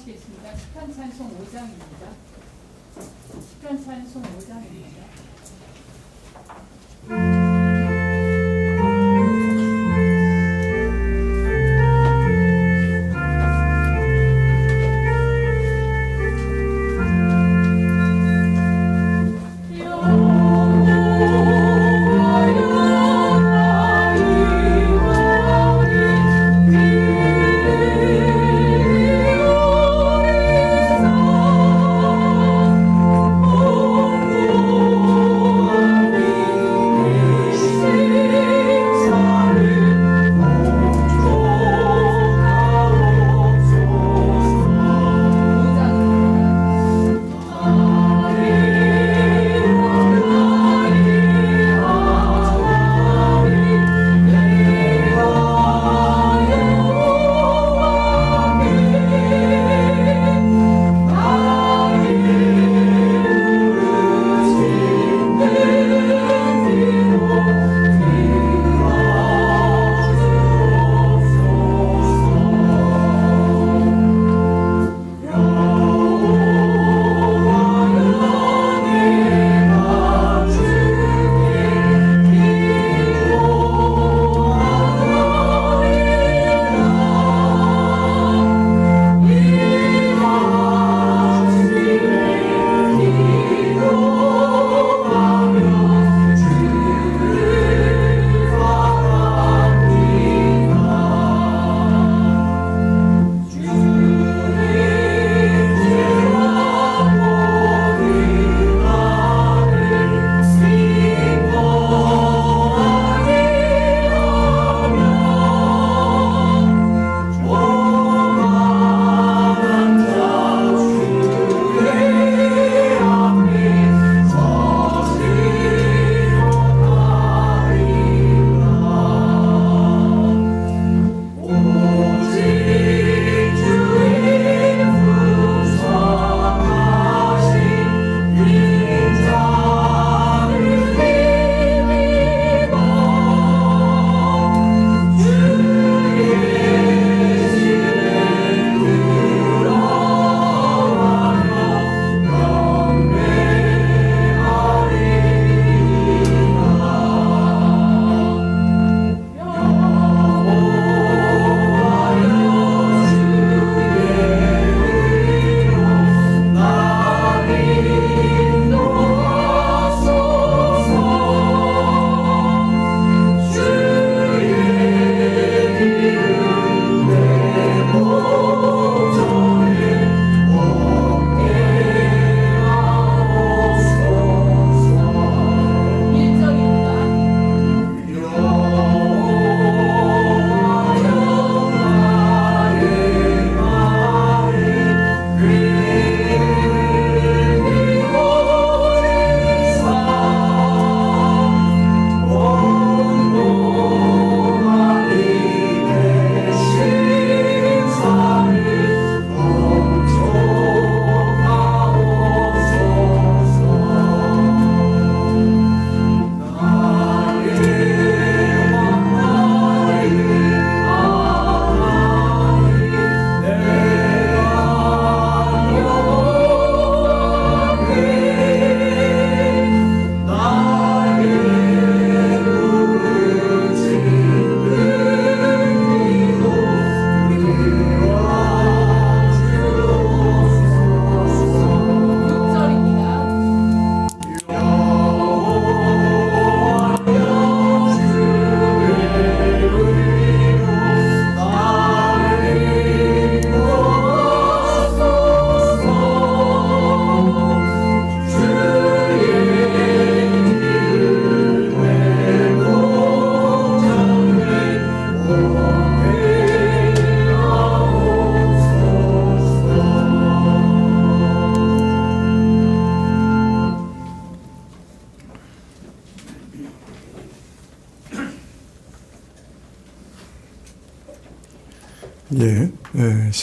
기도하시겠습니다. 시편 찬송 5장입니다. 시편 찬송 5장입니다.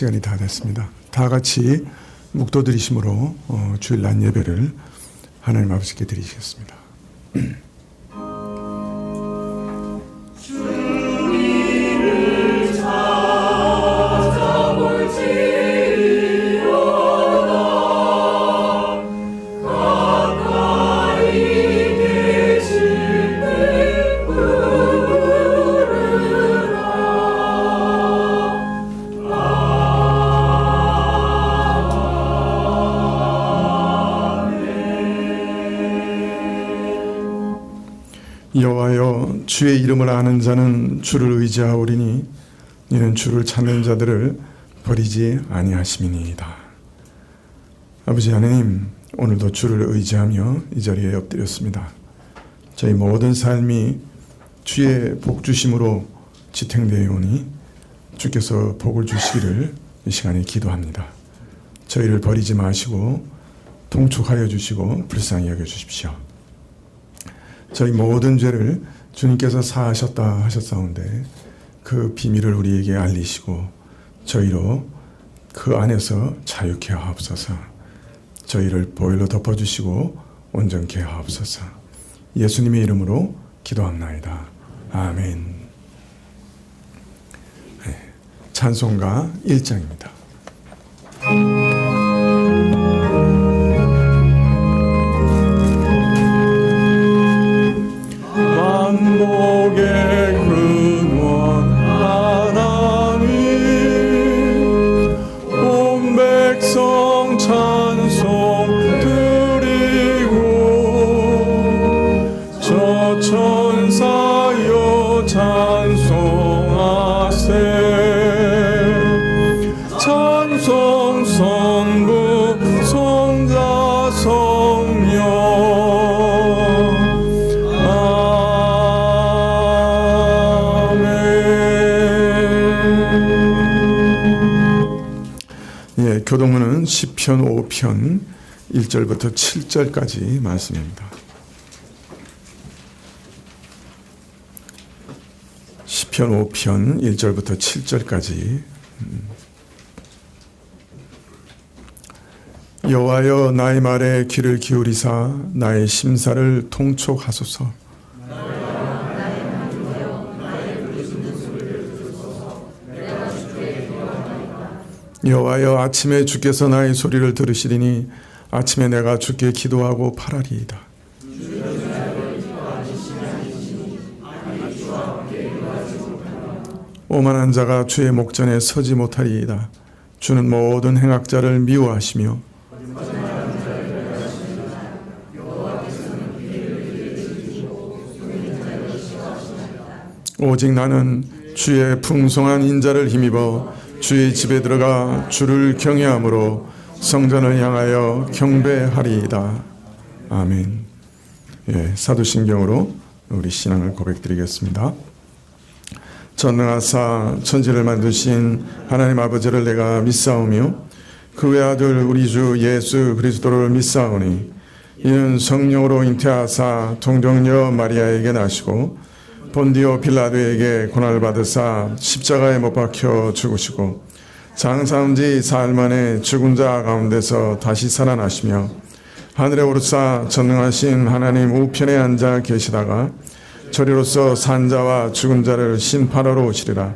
시간이 다 됐습니다. 다 같이 묵도드리심으로 주일 낮 예배를 하나님 아버지께 드리시겠습니다. 주님을 찾아볼지 여호와여, 주의 이름을 아는 자는 주를 의지하오리니 이는 주를 찾는 자들을 버리지 아니하심이니이다. 아버지 하나님, 오늘도 주를 의지하며 이 자리에 엎드렸습니다. 저희 모든 삶이 주의 복 주심으로 지탱되어 오니 주께서 복을 주시기를 이 시간에 기도합니다. 저희를 버리지 마시고 통촉하여 주시고 불쌍히 여겨 주십시오. 저희 모든 죄를 주님께서 사하셨다 하셨사온데 그 비밀을 우리에게 알리시고 저희로 그 안에서 자유케 하옵소서. 저희를 보혈로 덮어주시고 온전케 하옵소서. 예수님의 이름으로 기도합나이다. 아멘. 찬송가 1장입니다. 만복의 근원 하나님, 온 백성 찬송 드리고 저 천사여 찬송하세. 찬송 성부 성자 성령 아멘. 교동문은 시편 5편 1절부터 7절까지 말씀입니다. 시편 5편 1절부터 7절까지. 여호와여, 나의 말에 귀를 기울이사 나의 심사를 통촉하소서. 여호와여, 아침에 주께서 나의 소리를 들으시리니 아침에 내가 주께 기도하고 팔하리이다. 오만한 자가 주의 목전에 서지 못하리이다. 주는 모든 행악자를 미워하시며 오직 나는 주의 풍성한 인자를 힘입어 주의 집에 들어가 주를 경외함으로 성전을 향하여 경배하리이다. 아멘. 사도신경으로 우리 신앙을 고백드리겠습니다. 전능하사 천지를 만드신 하나님 아버지를 내가 믿사오며 그 외아들 우리 주 예수 그리스도를 믿사오니 이는 성령으로 잉태하사 동정녀 마리아에게 나시고 본디오 빌라도에게 고난을 받으사 십자가에 못 박혀 죽으시고 장사한 지 사흘 만에 죽은 자 가운데서 다시 살아나시며 하늘에 오르사 전능하신 하나님 우편에 앉아 계시다가 저리로서 산 자와 죽은 자를 심판하러 오시리라.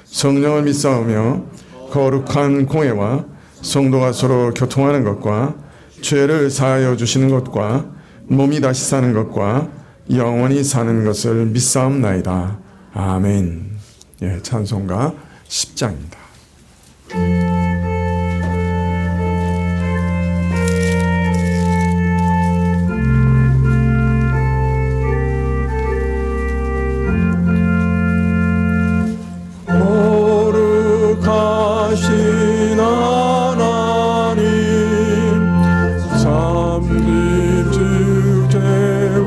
성령을 믿사오며 거룩한 공회와 성도가 서로 교통하는 것과 죄를 사하여 주시는 것과 몸이 다시 사는 것과 영원히 사는 것을 믿사옵나이다. 아멘. 찬송가 10장입니다. 거룩하신 하나님, 삼립 주제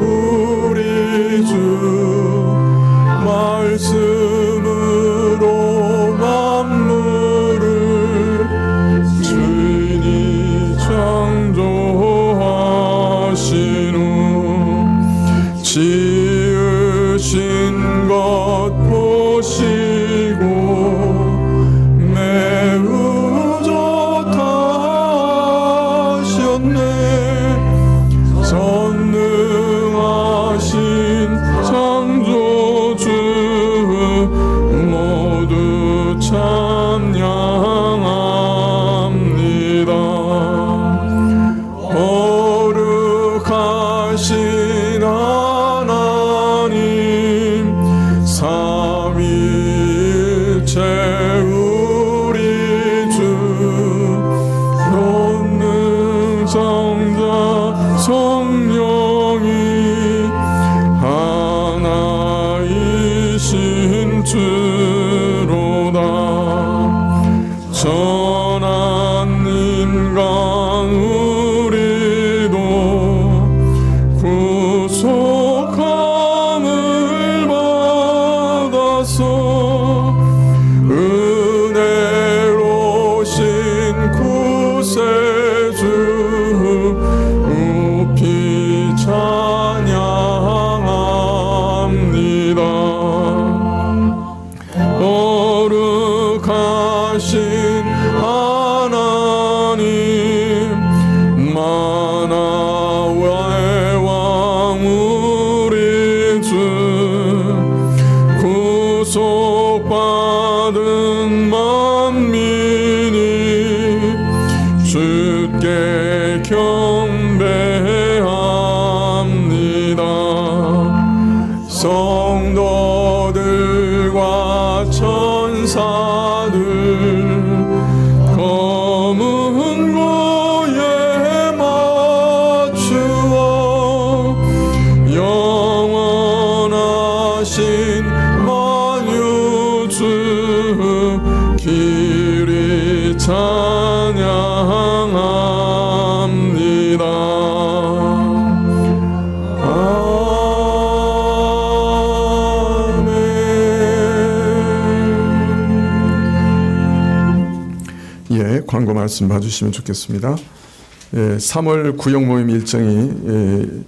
우리 주 말씀으로 만물을 주인이 창조하신 후 지으신 것 보시고 매우 좋다 하셨네. 전능하신 창조주 신주로다. 전한 인간 우리도 구속함을 받아서 은혜로신 구세주 높이 찬양합니다. 거룩하신 하나님, 만화의 왕 우리 주, 구속받은 만민이 주께 경배합니다. 성도들과 천사들 검은 고에 맞추어 영원하신 만유주 길이 찬양합니다. 예, 광고 말씀 봐주시면 좋겠습니다. 3월 구역 모임 일정이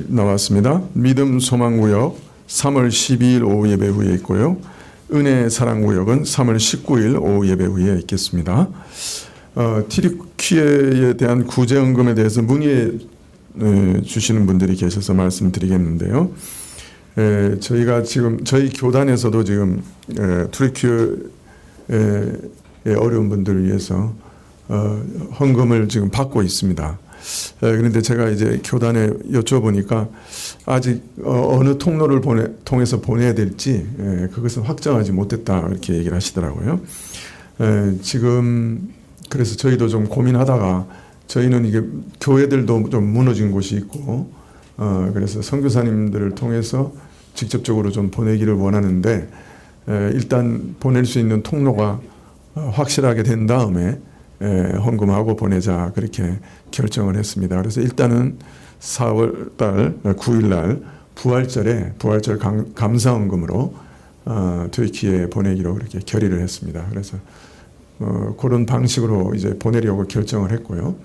나왔습니다. 믿음 소망 구역 3월 12일 오후 예배 후에 있고요. 은혜 사랑 구역은 3월 19일 오후 예배 후에 있겠습니다. 튀르키예에 대한 구제헌금에 대해서 문의해 주시는 분들이 계셔서 말씀드리겠는데요. 저희가 지금 저희 교단에서도 지금 튀르키예의 어려운 분들을 위해서 헌금을 지금 받고 있습니다. 그런데 제가 이제 교단에 여쭤보니까 아직 어느 통로를 통해서 보내야 될지 그것은 확정하지 못했다 이렇게 얘기를 하시더라고요. 지금 그래서 저희도 좀 고민하다가 저희는 이게 교회들도 좀 무너진 곳이 있고 그래서 선교사님들을 통해서 직접적으로 좀 보내기를 원하는데 일단 보낼 수 있는 통로가 확실하게 된 다음에 헌금하고 보내자 그렇게 결정을 했습니다. 그래서 일단은 4월 달 9일 날 부활절 감사헌금으로 튀르키예에 보내기로 그렇게 결의를 했습니다. 그래서 그런 방식으로 이제 보내려고 결정을 했고요.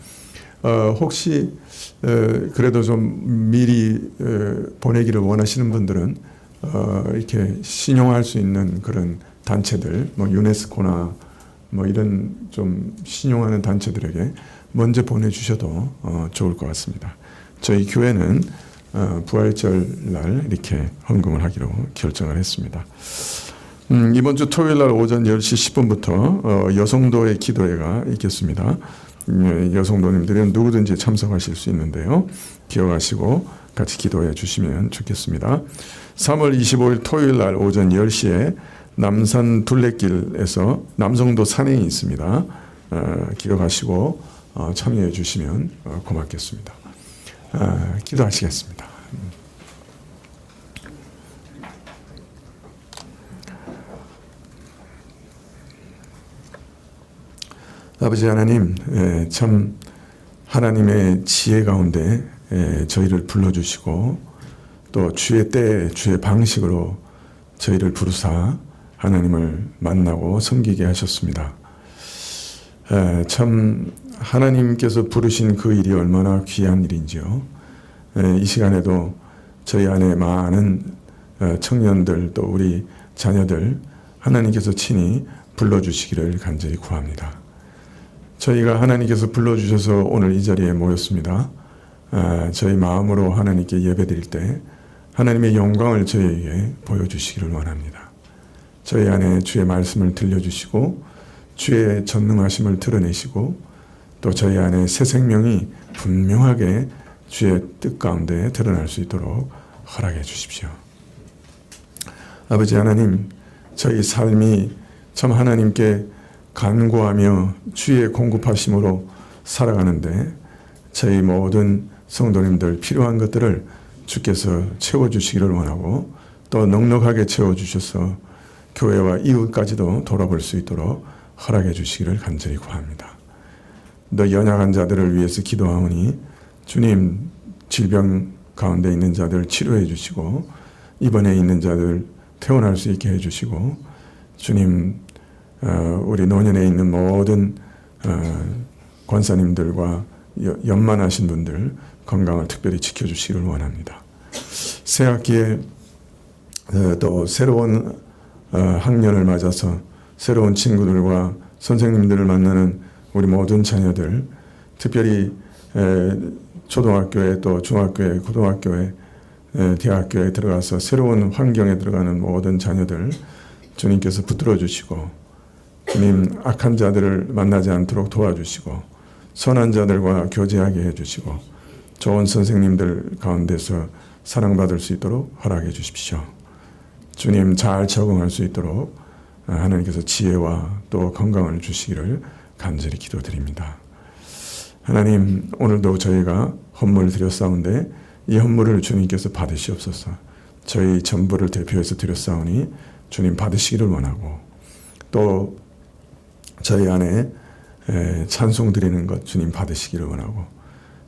혹시 그래도 좀 미리 보내기를 원하시는 분들은 이렇게 신용할 수 있는 그런 단체들, 뭐 유네스코나 뭐 이런 좀 신용하는 단체들에게 먼저 보내주셔도 좋을 것 같습니다. 저희 교회는 부활절 날 이렇게 헌금을 하기로 결정을 했습니다. 이번 주 토요일 날 오전 10시 10분부터 여성도의 기도회가 있겠습니다. 여성도님들은 누구든지 참석하실 수 있는데요. 기억하시고 같이 기도해 주시면 좋겠습니다. 3월 25일 토요일 날 오전 10시에 남산 둘레길에서 남성도 산행이 있습니다. 기억하시고 참여해 주시면 고맙겠습니다. 기도하시겠습니다. 아버지 하나님, 참 하나님의 지혜 가운데 저희를 불러주시고 또 주의 때 주의 방식으로 저희를 부르사 하나님을 만나고 섬기게 하셨습니다. 참 하나님께서 부르신 그 일이 얼마나 귀한 일인지요. 이 시간에도 저희 안에 많은 청년들 또 우리 자녀들 하나님께서 친히 불러주시기를 간절히 구합니다. 저희가 하나님께서 불러주셔서 오늘 이 자리에 모였습니다. 저희 마음으로 하나님께 예배드릴 때 하나님의 영광을 저희에게 보여주시기를 원합니다. 저희 안에 주의 말씀을 들려주시고 주의 전능하심을 드러내시고 또 저희 안에 새 생명이 분명하게 주의 뜻 가운데 드러날 수 있도록 허락해 주십시오. 아버지 하나님, 저희 삶이 참 하나님께 간구하며 주의 공급하심으로 살아가는데 저희 모든 성도님들 필요한 것들을 주께서 채워주시기를 원하고 또 넉넉하게 채워주셔서 교회와 이웃까지도 돌아볼 수 있도록 허락해 주시기를 간절히 구합니다. 너 연약한 자들을 위해서 기도하오니 주님, 질병 가운데 있는 자들 치료해 주시고 입원해 있는 자들 퇴원할 수 있게 해주시고 주님, 우리 노년에 있는 모든 권사님들과 연만하신 분들 건강을 특별히 지켜주시기를 원합니다. 새 학기에 또 새로운 학년을 맞아서 새로운 친구들과 선생님들을 만나는 우리 모든 자녀들, 특별히 초등학교에 또 중학교에 고등학교에 대학교에 들어가서 새로운 환경에 들어가는 모든 자녀들 주님께서 붙들어 주시고 주님, 악한 자들을 만나지 않도록 도와주시고 선한 자들과 교제하게 해주시고 좋은 선생님들 가운데서 사랑받을 수 있도록 허락해 주십시오. 주님, 잘 적응할 수 있도록 하나님께서 지혜와 또 건강을 주시기를 간절히 기도드립니다. 하나님, 오늘도 저희가 헌물을 드렸사온데 이 헌물을 주님께서 받으시옵소서. 저희 전부를 대표해서 드렸사오니 주님 받으시기를 원하고 또 저희 안에 찬송 드리는 것 주님 받으시기를 원하고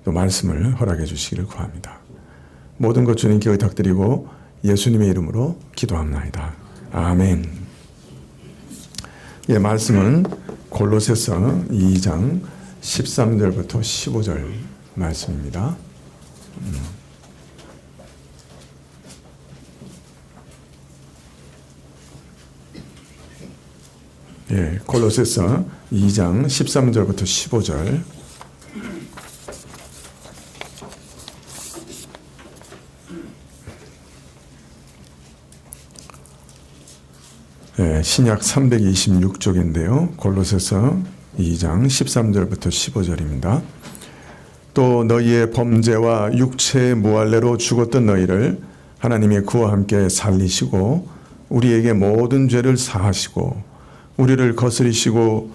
또 말씀을 허락해 주시기를 구합니다. 모든 것 주님께 의탁드리고 예수님의 이름으로 기도합나이다. 아멘. 예, 말씀은 골로새서 2장 13절부터 15절 말씀입니다. 예, 골로새서 2장 13절부터 15절. 예, 신약 326쪽인데요. 골로새서 2장 13절부터 15절입니다. 또 너희의 범죄와 육체의 무할례로 죽었던 너희를 하나님의 그와 함께 살리시고 우리에게 모든 죄를 사하시고 우리를 거스리고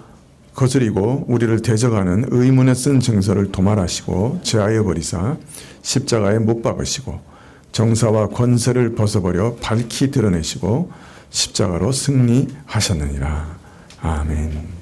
우리를 대적하는 의문에 쓴 증서를 도말하시고 제하여 버리사 십자가에 못 박으시고 정사와 권세를 벗어버려 밝히 드러내시고 십자가로 승리하셨느니라. 아멘.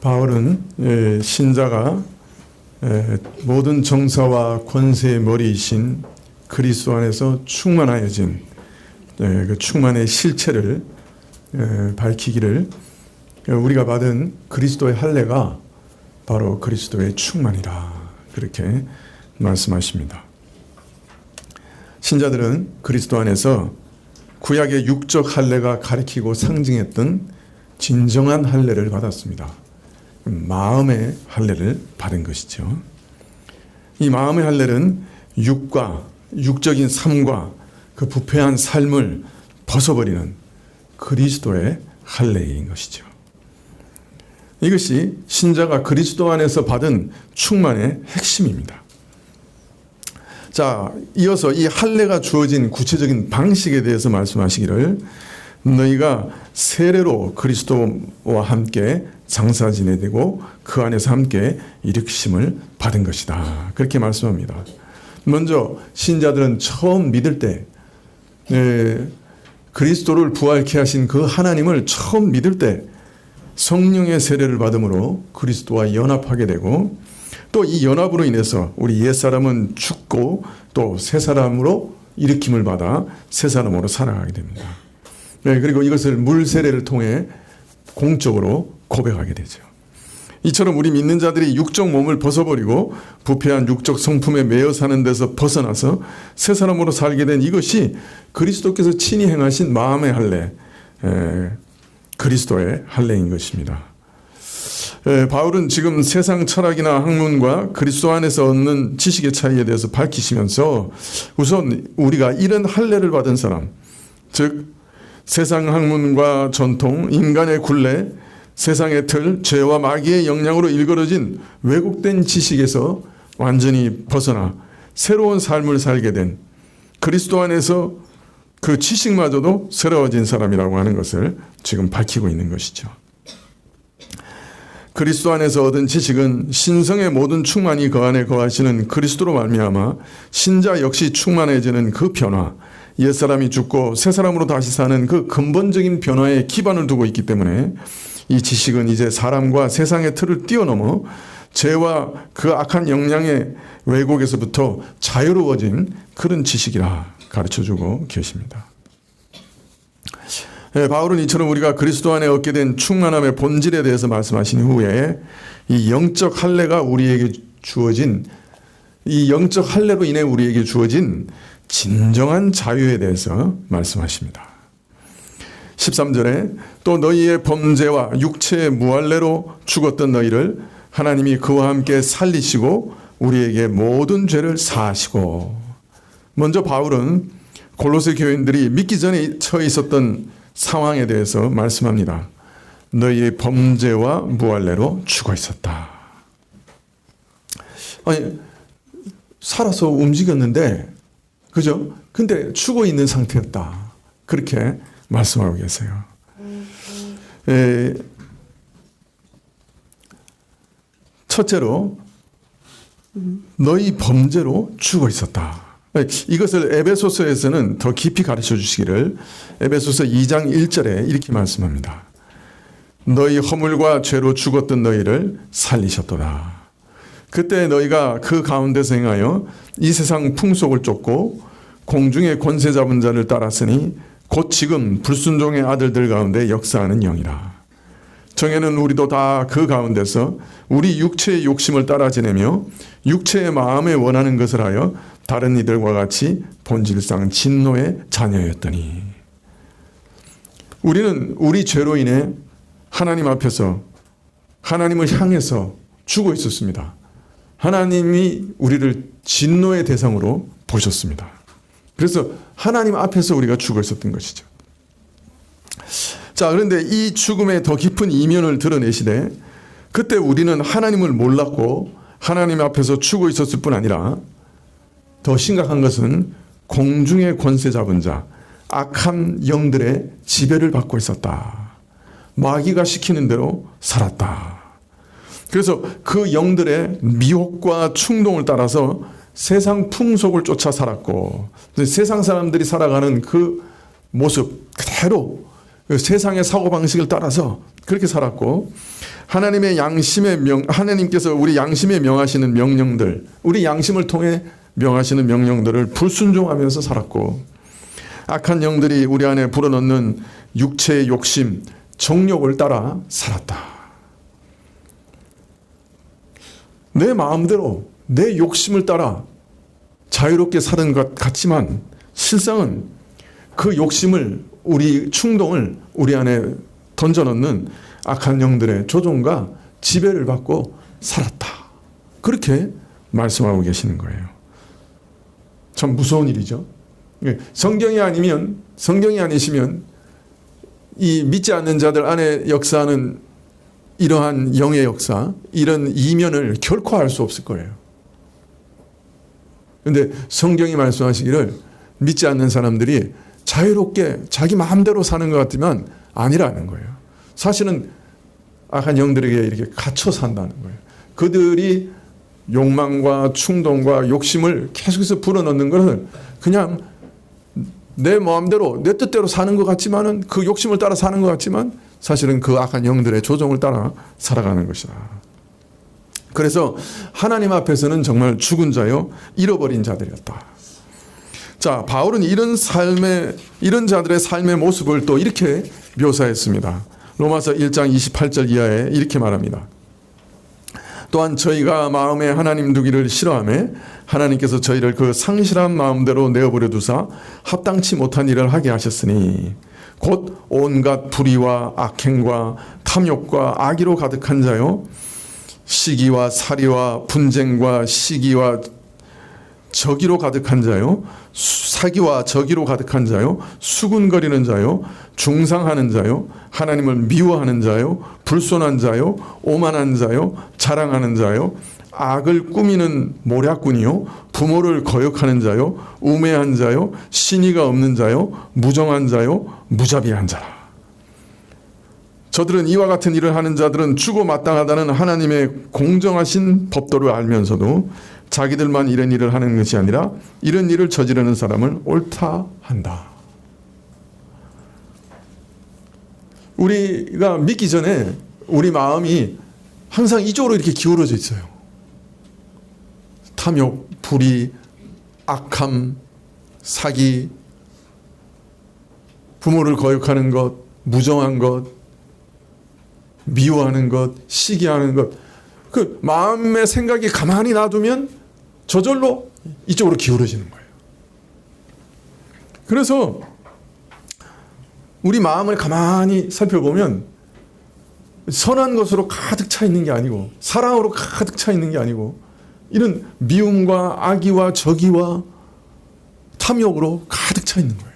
바울은 신자가 모든 정사와 권세의 머리이신 그리스도 안에서 충만하여진 그 충만의 실체를 밝히기를 우리가 받은 그리스도의 할례가 바로 그리스도의 충만이라 그렇게 말씀하십니다. 신자들은 그리스도 안에서 구약의 육적 할례가 가리키고 상징했던 진정한 할례를 받았습니다. 마음의 할례를 받은 것이죠. 이 마음의 할례는 육과 육적인 삶과 그 부패한 삶을 벗어버리는 그리스도의 할례인 것이죠. 이것이 신자가 그리스도 안에서 받은 충만의 핵심입니다. 자, 이어서 이 할례가 주어진 구체적인 방식에 대해서 말씀하시기를 너희가 세례로 그리스도와 함께 장사 지내되고 그 안에서 함께 일으키심을 받은 것이다. 그렇게 말씀합니다. 먼저 신자들은 처음 믿을 때 그리스도를 부활케 하신 그 하나님을 처음 믿을 때 성령의 세례를 받음으로 그리스도와 연합하게 되고 또 이 연합으로 인해서 우리 옛사람은 죽고 또 새사람으로 일으킴을 받아 새사람으로 살아가게 됩니다. 그리고 이것을 물 세례를 통해 공적으로 고백하게 되죠. 이처럼 우리 믿는 자들이 육적 몸을 벗어버리고 부패한 육적 성품에 매여 사는 데서 벗어나서 새 사람으로 살게 된 이것이 그리스도께서 친히 행하신 마음의 할례, 그리스도의 할례인 것입니다. 바울은 지금 세상 철학이나 학문과 그리스도 안에서 얻는 지식의 차이에 대해서 밝히시면서 우선 우리가 이런 할례를 받은 사람, 즉 세상 학문과 전통, 인간의 굴레, 세상의 틀, 죄와 마귀의 영향으로 일그러진 왜곡된 지식에서 완전히 벗어나 새로운 삶을 살게 된 그리스도 안에서 그 지식마저도 새로워진 사람이라고 하는 것을 지금 밝히고 있는 것이죠. 그리스도 안에서 얻은 지식은 신성의 모든 충만이 그 안에 거하시는 그리스도로 말미암아 신자 역시 충만해지는 그 변화, 옛사람이 죽고 새사람으로 다시 사는 그 근본적인 변화에 기반을 두고 있기 때문에 이 지식은 이제 사람과 세상의 틀을 뛰어넘어 죄와 그 악한 영향의 왜곡에서부터 자유로워진 그런 지식이라 가르쳐주고 계십니다. 바울은 이처럼 우리가 그리스도 안에 얻게 된 충만함의 본질에 대해서 말씀하신 후에 이 영적 할례가 우리에게 주어진 이 영적 할례로 인해 우리에게 주어진 진정한 자유에 대해서 말씀하십니다. 13절에 또 너희의 범죄와 육체의 무할례로 죽었던 너희를 하나님이 그와 함께 살리시고 우리에게 모든 죄를 사하시고. 먼저 바울은 골로새 교인들이 믿기 전에 처해 있었던 상황에 대해서 말씀합니다. 너희의 범죄와 무할례로 죽어 있었다. 아니, 살아서 움직였는데, 그죠? 근데 죽어 있는 상태였다. 그렇게 말씀하고 계세요. 첫째로, 너희 범죄로 죽어 있었다. 이것을 에베소서에서는 더 깊이 가르쳐 주시기를 에베소서 2장 1절에 이렇게 말씀합니다. 너희 허물과 죄로 죽었던 너희를 살리셨도다. 그때 너희가 그 가운데서 행하여 이 세상 풍속을 쫓고 공중의 권세 잡은 자를 따랐으니 곧 지금 불순종의 아들들 가운데 역사하는 영이라. 정에는 우리도 다 그 가운데서 우리 육체의 욕심을 따라 지내며 육체의 마음에 원하는 것을 하여 다른 이들과 같이 본질상 진노의 자녀였더니. 우리는 우리 죄로 인해 하나님 앞에서 하나님을 향해서 죽어 있었습니다. 하나님이 우리를 진노의 대상으로 보셨습니다. 그래서 하나님 앞에서 우리가 죽어 있었던 것이죠. 자, 그런데 이 죽음의 더 깊은 이면을 드러내시되 그때 우리는 하나님을 몰랐고 하나님 앞에서 죽어 있었을 뿐 아니라 더 심각한 것은 공중의 권세 잡은 자, 악한 영들의 지배를 받고 있었다. 마귀가 시키는 대로 살았다. 그래서 그 영들의 미혹과 충동을 따라서 세상 풍속을 쫓아 살았고 세상 사람들이 살아가는 그 모습 그대로 그 세상의 사고방식을 따라서 그렇게 살았고, 하나님께서 우리 양심에 명하시는 명령들, 우리 양심을 통해 명하시는 명령들을 불순종하면서 살았고, 악한 영들이 우리 안에 불어넣는 육체의 욕심, 정욕을 따라 살았다. 내 마음대로 내 욕심을 따라 자유롭게 사는 것 같지만 실상은 그 욕심을, 우리 충동을 우리 안에 던져넣는 악한 영들의 조종과 지배를 받고 살았다. 그렇게 말씀하고 계시는 거예요. 참 무서운 일이죠. 성경이 아니시면 이 믿지 않는 자들 안에 역사하는 이러한 영의 역사, 이런 이면을 결코 알 수 없을 거예요. 그런데 성경이 말씀하시기를 믿지 않는 사람들이 자유롭게 자기 마음대로 사는 것 같지만 아니라는 거예요. 사실은 악한 영들에게 이렇게 갇혀 산다는 거예요. 그들이 욕망과 충동과 욕심을 계속해서 불어넣는 것은 그냥 내 마음대로 내 뜻대로 사는 것 같지만은, 그 욕심을 따라 사는 것 같지만 사실은 그 악한 영들의 조종을 따라 살아가는 것이다. 그래서 하나님 앞에서는 정말 죽은 자요, 잃어버린 자들이었다. 자, 바울은 이런 자들의 삶의 모습을 또 이렇게 묘사했습니다. 로마서 1장 28절 이하에 이렇게 말합니다. 또한 저희가 마음에 하나님 두기를 싫어하며 하나님께서 저희를 그 상실한 마음대로 내어버려 두사 합당치 못한 일을 하게 하셨으니 곧 온갖 불의와 악행과 탐욕과 악의로 가득한 자요, 시기와 살이와 분쟁과 시기와 저기로 가득한 자요, 사기와 저기로 가득한 자요, 수군거리는 자요, 중상하는 자요, 하나님을 미워하는 자요, 불손한 자요, 오만한 자요, 자랑하는 자요, 악을 꾸미는 모략꾼이요, 부모를 거역하는 자요, 우매한 자요, 신의가 없는 자요, 무정한 자요, 무자비한 자라. 저들은 이와 같은 일을 하는 자들은 주고 마땅하다는 하나님의 공정하신 법도를 알면서도 자기들만 이런 일을 하는 것이 아니라 이런 일을 저지르는 사람을 옳다 한다. 우리가 믿기 전에 우리 마음이 항상 이쪽으로 이렇게 기울어져 있어요. 탐욕, 불의, 악함, 사기, 부모를 거역하는 것, 무정한 것, 미워하는 것, 시기하는 것, 그 마음의 생각이 가만히 놔두면 저절로 이쪽으로 기울어지는 거예요. 그래서 우리 마음을 가만히 살펴보면 선한 것으로 가득 차 있는 게 아니고, 사랑으로 가득 차 있는 게 아니고, 이런 미움과 악의와 적의와 탐욕으로 가득 차 있는 거예요.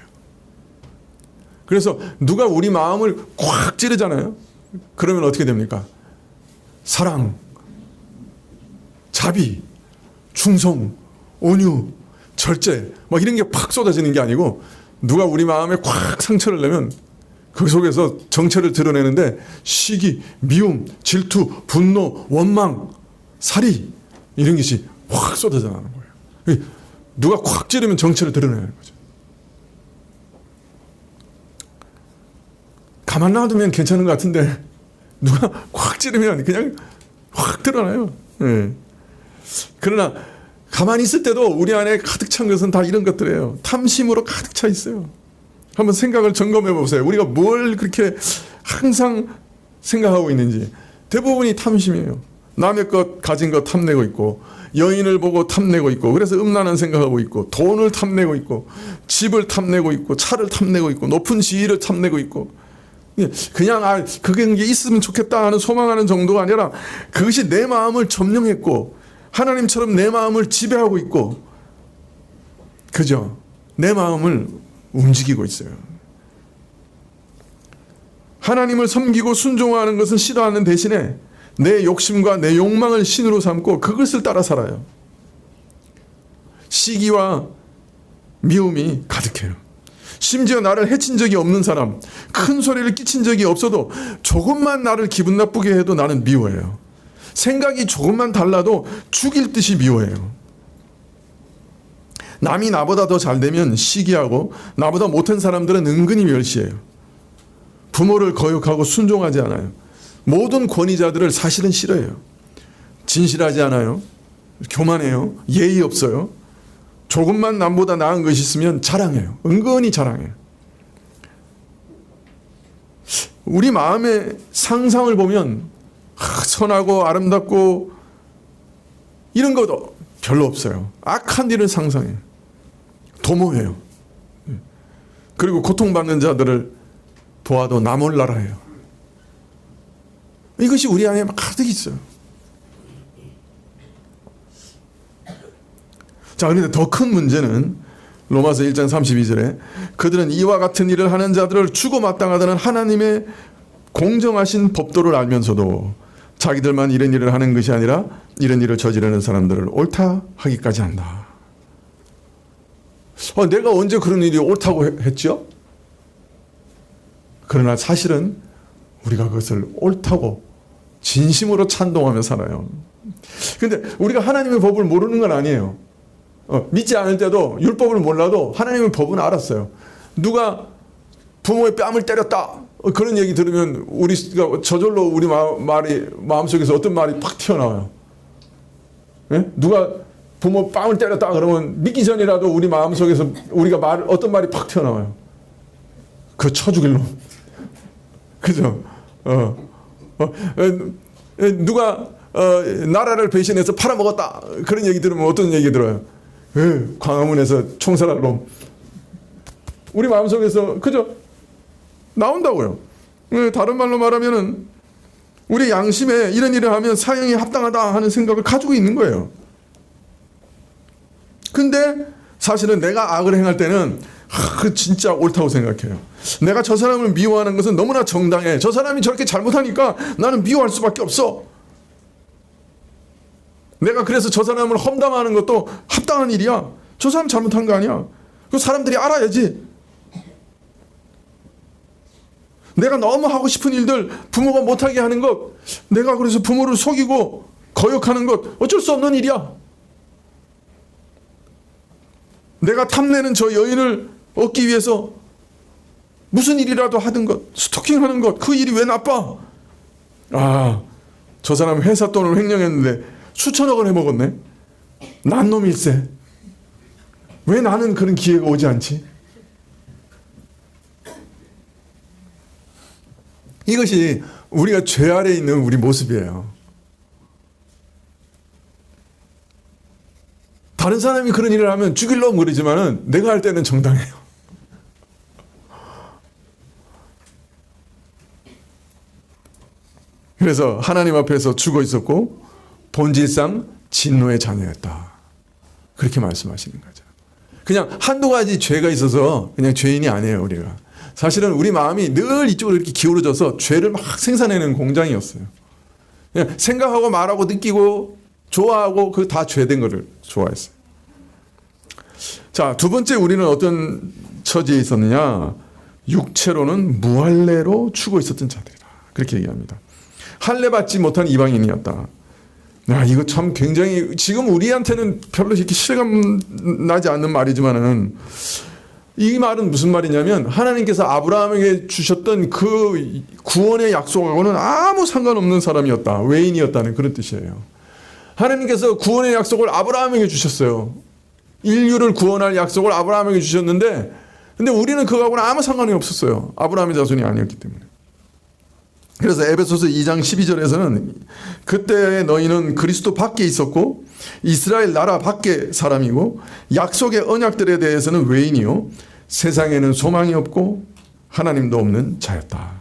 그래서 누가 우리 마음을 꽉 찌르잖아요. 그러면 어떻게 됩니까? 사랑, 자비, 충성, 온유, 절제, 막 이런 게 팍 쏟아지는 게 아니고, 누가 우리 마음에 꽉 상처를 내면 그 속에서 정체를 드러내는데 시기, 미움, 질투, 분노, 원망, 살이, 이런 것이 확 쏟아져 나오는 거예요. 누가 꽉 찌르면 정체를 드러내는 거죠. 가만 놔두면 괜찮은 것 같은데 누가 꽉 찌르면 그냥 확 드러나요. 네. 그러나 가만히 있을 때도 우리 안에 가득 찬 것은 다 이런 것들이에요. 탐심으로 가득 차 있어요. 한번 생각을 점검해 보세요. 우리가 뭘 그렇게 항상 생각하고 있는지. 대부분이 탐심이에요. 남의 것, 가진 것 탐내고 있고, 여인을 보고 탐내고 있고, 그래서 음란한 생각하고 있고, 돈을 탐내고 있고, 집을 탐내고 있고, 차를 탐내고 있고, 높은 지위를 탐내고 있고, 그냥 그게 있으면 좋겠다 하는 소망하는 정도가 아니라 그것이 내 마음을 점령했고 하나님처럼 내 마음을 지배하고 있고, 그죠? 내 마음을 움직이고 있어요. 하나님을 섬기고 순종하는 것은 싫어하는 대신에 내 욕심과 내 욕망을 신으로 삼고 그것을 따라 살아요. 시기와 미움이 가득해요. 심지어 나를 해친 적이 없는 사람, 큰 소리를 끼친 적이 없어도 조금만 나를 기분 나쁘게 해도 나는 미워해요. 생각이 조금만 달라도 죽일 듯이 미워해요. 남이 나보다 더 잘 되면 시기하고 나보다 못한 사람들은 은근히 멸시해요. 부모를 거역하고 순종하지 않아요. 모든 권위자들을 사실은 싫어해요. 진실하지 않아요. 교만해요. 예의 없어요. 조금만 남보다 나은 것이 있으면 자랑해요. 은근히 자랑해요. 우리 마음의 상상을 보면 선하고 아름답고 이런 것도 별로 없어요. 악한 일을 상상해요. 도모해요. 그리고 고통받는 자들을 보아도 나 몰라라 해요. 이것이 우리 안에 가득 있어요. 자, 그런데 더 큰 문제는 로마서 1장 32절에 그들은 이와 같은 일을 하는 자들을 주고 마땅하다는 하나님의 공정하신 법도를 알면서도 자기들만 이런 일을 하는 것이 아니라 이런 일을 저지르는 사람들을 옳다 하기까지 한다. 내가 언제 그런 일이 옳다고 했죠? 그러나 사실은 우리가 그것을 옳다고 진심으로 찬동하며 살아요. 그런데 우리가 하나님의 법을 모르는 건 아니에요. 믿지 않을 때도 율법을 몰라도 하나님의 법은 알았어요. 누가 부모의 뺨을 때렸다 그런 얘기 들으면 우리가 저절로 우리 마음속에서 어떤 말이 팍 튀어나와요. 예? 누가 부모 뺨을 때렸다 그러면 믿기 전이라도 우리 마음속에서 우리가 어떤 말이 팍 튀어나와요. 그거 쳐 죽일 놈. 그죠? 누가 나라를 배신해서 팔아먹었다 그런 얘기 들으면 어떤 얘기 들어요? 광화문에서 총살할 놈. 우리 마음속에서 그죠? 나온다고요. 다른 말로 말하면은 우리 양심에 이런 일을 하면 사형이 합당하다 하는 생각을 가지고 있는 거예요. 근데 사실은 내가 악을 행할 때는 그 진짜 옳다고 생각해요. 내가 저 사람을 미워하는 것은 너무나 정당해. 저 사람이 저렇게 잘못하니까 나는 미워할 수밖에 없어. 내가 그래서 저 사람을 험담하는 것도 합당한 일이야. 저 사람 잘못한 거 아니야. 그 사람들이 알아야지. 내가 너무 하고 싶은 일들 부모가 못하게 하는 것, 내가 그래서 부모를 속이고 거역하는 것 어쩔 수 없는 일이야. 내가 탐내는 저 여인을 얻기 위해서 무슨 일이라도 하는 것, 스토킹하는 것, 그 일이 왜 나빠? 저 사람 회사 돈을 횡령했는데 수천억을 해먹었네. 난 놈일세. 왜 나는 그런 기회가 오지 않지? 이것이 우리가 죄 아래에 있는 우리 모습이에요. 다른 사람이 그런 일을 하면 죽일 놈 그러지만은 내가 할 때는 정당해요. 그래서 하나님 앞에서 죽어 있었고 본질상 진노의 자녀였다. 그렇게 말씀하시는 거죠. 그냥 한두 가지 죄가 있어서 그냥 죄인이 아니에요, 우리가. 사실은 우리 마음이 늘 이쪽으로 이렇게 기울어져서 죄를 막 생산해내는 공장이었어요. 그냥 생각하고 말하고 느끼고 좋아하고 그 다 죄된 거를 좋아했어요. 자, 두 번째 우리는 어떤 처지에 있었느냐? 육체로는 무할례로 죽어 있었던 자들이다. 그렇게 얘기합니다. 할례 받지 못한 이방인이었다. 이거 참 굉장히 지금 우리한테는 별로 이렇게 실감 나지 않는 말이지만은 이 말은 무슨 말이냐면 하나님께서 아브라함에게 주셨던 그 구원의 약속하고는 아무 상관없는 사람이었다. 외인이었다는 그런 뜻이에요. 하나님께서 구원의 약속을 아브라함에게 주셨어요. 인류를 구원할 약속을 아브라함에게 주셨는데 근데 우리는 그거하고는 아무 상관이 없었어요. 아브라함의 자손이 아니었기 때문에. 그래서 에베소서 2장 12절에서는 그때 너희는 그리스도 밖에 있었고 이스라엘 나라 밖에 사람이고 약속의 언약들에 대해서는 외인이요 세상에는 소망이 없고 하나님도 없는 자였다.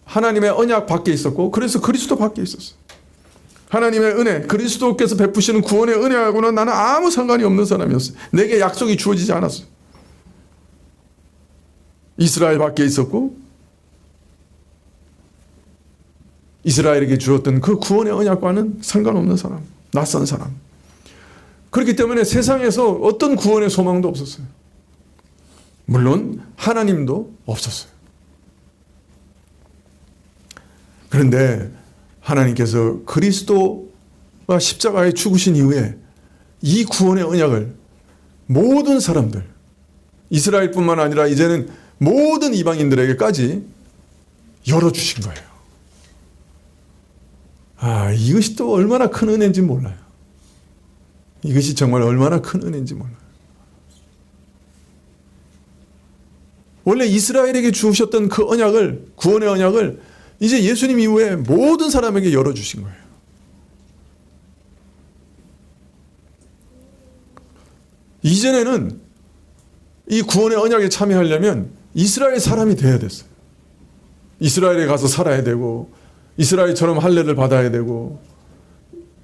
하나님의 언약 밖에 있었고 그래서 그리스도 밖에 있었어. 하나님의 은혜, 그리스도께서 베푸시는 구원의 은혜하고는 나는 아무 상관이 없는 사람이었어. 내게 약속이 주어지지 않았어. 이스라엘 밖에 있었고 이스라엘에게 주었던 그 구원의 언약과는 상관없는 사람, 낯선 사람. 그렇기 때문에 세상에서 어떤 구원의 소망도 없었어요. 물론 하나님도 없었어요. 그런데 하나님께서 그리스도가 십자가에 죽으신 이후에 이 구원의 언약을 모든 사람들, 이스라엘뿐만 아니라 이제는 모든 이방인들에게까지 열어주신 거예요. 이것이 또 얼마나 큰 은혜인지 몰라요. 이것이 정말 얼마나 큰 은혜인지 몰라요. 원래 이스라엘에게 주셨던 그 언약을, 구원의 언약을 이제 예수님 이후에 모든 사람에게 열어주신 거예요. 이전에는 이 구원의 언약에 참여하려면 이스라엘 사람이 돼야 됐어요. 이스라엘에 가서 살아야 되고 이스라엘처럼 할례를 받아야 되고,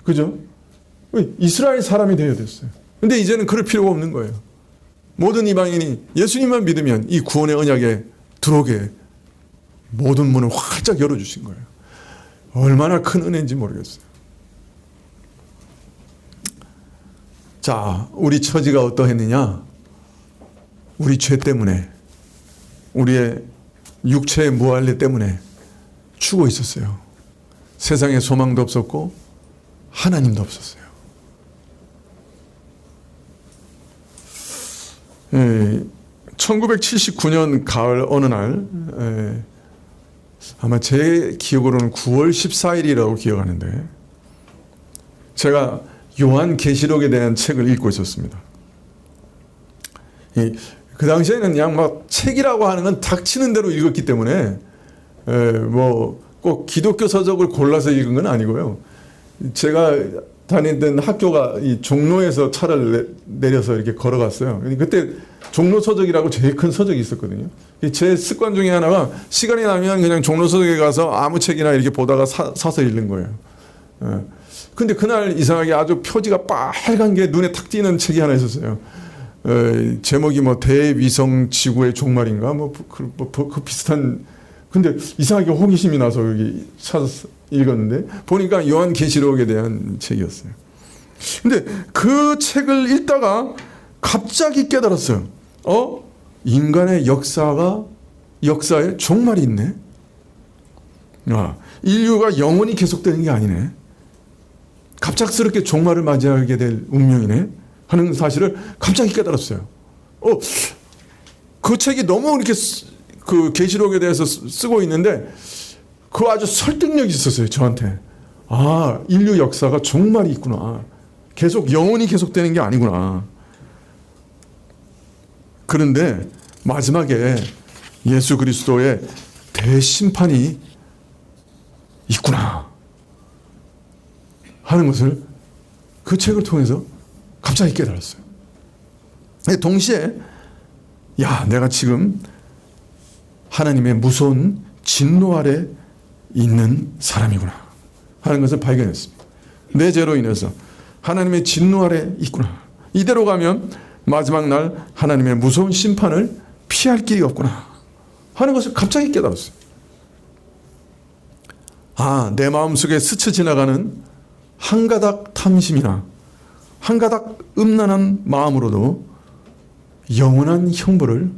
그죠? 이스라엘 사람이 되어야 됐어요. 근데 이제는 그럴 필요가 없는 거예요. 모든 이방인이 예수님만 믿으면 이 구원의 언약에 들어오게 모든 문을 활짝 열어주신 거예요. 얼마나 큰 은혜인지 모르겠어요. 자, 우리 처지가 어떠했느냐? 우리 죄 때문에, 우리의 육체의 무할례 때문에 죽어 있었어요. 세상에 소망도 없었고 하나님도 없었어요. 1979년 가을 어느 날, 아마 제 기억으로는 9월 14일이라고 기억하는데, 제가 요한계시록에 대한 책을 읽고 있었습니다. 그 당시에는 그냥 막 책이라고 하는 건 닥치는 대로 읽었기 때문에 뭐 꼭 기독교 서적을 골라서 읽은 건 아니고요. 제가 다니던 학교가 이 종로에서 차를 내려서 이렇게 걸어갔어요. 그때 종로 서적이라고 제일 큰 서적이 있었거든요. 제 습관 중에 하나가 시간이 나면 그냥 종로 서적에 가서 아무 책이나 이렇게 보다가 사서 읽는 거예요. 근데 그날 이상하게 아주 표지가 빨간 게 눈에 탁 띄는 책이 하나 있었어요. 제목이 뭐 대위성 지구의 종말인가 그 비슷한. 근데 이상하게 호기심이 나서 여기 찾아서 읽었는데 보니까 요한계시록에 대한 책이었어요. 근데 그 책을 읽다가 갑자기 깨달았어요. 인간의 역사에 종말이 있네. 인류가 영원히 계속되는 게 아니네. 갑작스럽게 종말을 맞이하게 될 운명이네 하는 사실을 갑자기 깨달았어요. 그 책이 너무 이렇게 그 계시록에 대해서 쓰고 있는데 그 아주 설득력이 있었어요, 저한테. 인류 역사가 종말이 있구나. 영원히 계속되는 게 아니구나. 그런데 마지막에 예수 그리스도의 대심판이 있구나 하는 것을 그 책을 통해서 갑자기 깨달았어요. 동시에 내가 지금 하나님의 무서운 진노 아래 있는 사람이구나 하는 것을 발견했습니다. 내 죄로 인해서 하나님의 진노 아래 있구나. 이대로 가면 마지막 날 하나님의 무서운 심판을 피할 길이 없구나 하는 것을 갑자기 깨달았어요. 내 마음속에 스쳐 지나가는 한 가닥 탐심이나 한 가닥 음란한 마음으로도 영원한 형벌을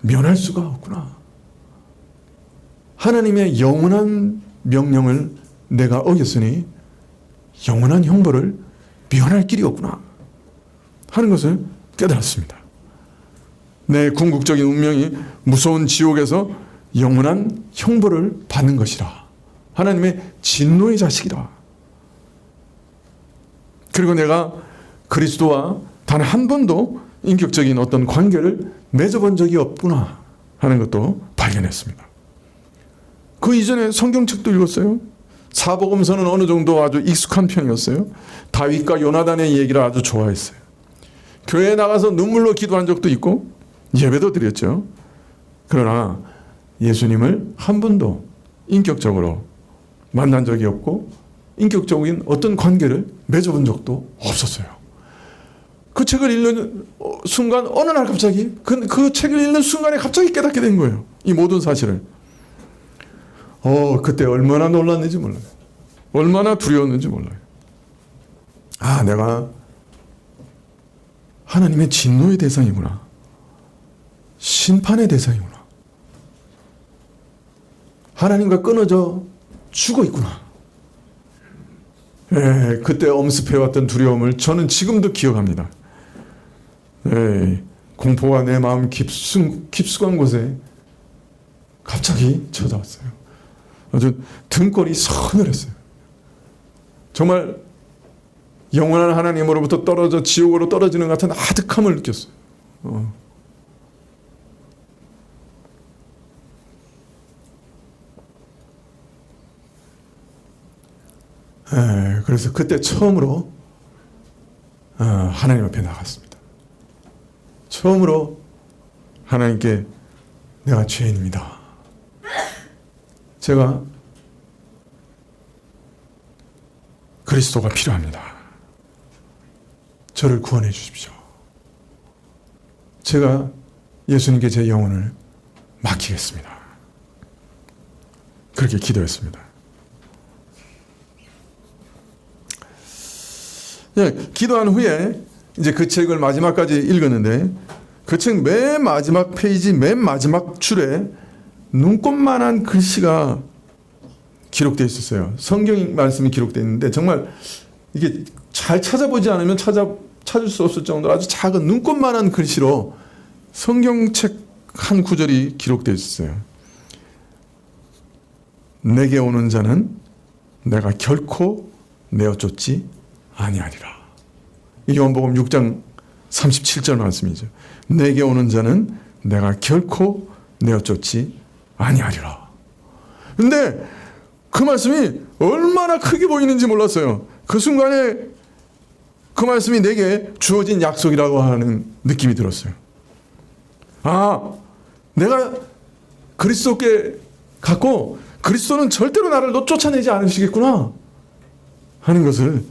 면할 수가 없구나. 하나님의 영원한 명령을 내가 어겼으니 영원한 형벌을 면할 길이 없구나 하는 것을 깨달았습니다. 내 궁극적인 운명이 무서운 지옥에서 영원한 형벌을 받는 것이라. 하나님의 진노의 자식이라. 그리고 내가 그리스도와 단 한 번도 인격적인 어떤 관계를 맺어본 적이 없구나 하는 것도 발견했습니다. 그 이전에 성경책도 읽었어요. 사복음서는 어느 정도 아주 익숙한 편이었어요. 다윗과 요나단의 얘기를 아주 좋아했어요. 교회에 나가서 눈물로 기도한 적도 있고 예배도 드렸죠. 그러나 예수님을 한 번도 인격적으로 만난 적이 없고 인격적인 어떤 관계를 맺어본 적도 없었어요. 그 책을 읽는 순간 어느 날 갑자기 그 책을 읽는 순간에 갑자기 깨닫게 된 거예요. 이 모든 사실을. 그때 얼마나 놀랐는지 몰라요. 얼마나 두려웠는지 몰라요. 내가 하나님의 진노의 대상이구나. 심판의 대상이구나. 하나님과 끊어져 죽어 있구나. 그때 엄습해왔던 두려움을 저는 지금도 기억합니다. 공포가 내 마음 깊숙한 곳에 갑자기 찾아왔어요. 아주 등골이 서늘했어요. 정말 영원한 하나님으로부터 떨어져 지옥으로 떨어지는 것 같은 아득함을 느꼈어요. 그래서 그때 처음으로 하나님 앞에 나갔습니다. 처음으로 하나님께 내가 죄인입니다. 제가 그리스도가 필요합니다. 저를 구원해 주십시오. 제가 예수님께 제 영혼을 맡기겠습니다. 그렇게 기도했습니다. 기도한 후에 이제 그 책을 마지막까지 읽었는데 그 책 맨 마지막 페이지 맨 마지막 줄에 눈꽃만한 글씨가 기록되어 있었어요. 성경 말씀이 기록되어 있는데 정말 이게 잘 찾아보지 않으면 찾을 수 없을 정도로 아주 작은 눈꽃만한 글씨로 성경책 한 구절이 기록되어 있었어요. 내게 오는 자는 내가 결코 내어 쫓지 아니하리라. 요한복음 6장 37절 말씀이죠. 내게 오는 자는 내가 결코 내어 쫓지 아니하리라. 근데 그 말씀이 얼마나 크게 보이는지 몰랐어요. 그 순간에 그 말씀이 내게 주어진 약속이라고 하는 느낌이 들었어요. 내가 그리스도께 갔고 그리스도는 절대로 나를 쫓아내지 않으시겠구나 하는 것을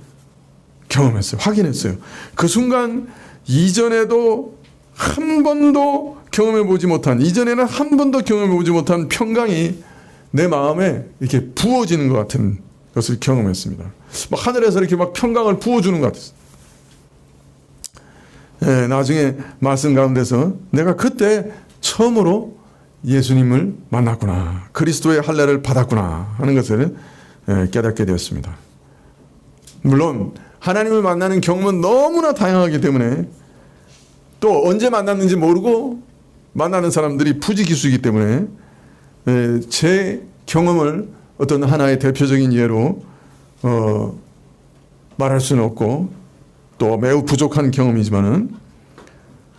경험했어요. 확인했어요. 그 순간 이전에도 한 번도 경험해보지 못한, 이전에는 한 번도 경험해보지 못한 평강이 내 마음에 이렇게 부어지는 것 같은 것을 경험했습니다. 막 하늘에서 이렇게 막 평강을 부어주는 것 같았어요. 나중에 말씀 가운데서 내가 그때 처음으로 예수님을 만났구나, 그리스도의 할례를 받았구나 하는 것을 깨닫게 되었습니다. 물론 하나님을 만나는 경험은 너무나 다양하기 때문에 또 언제 만났는지 모르고 만나는 사람들이 부지기수이기 때문에 제 경험을 어떤 하나의 대표적인 예로 말할 수는 없고 또 매우 부족한 경험이지만은,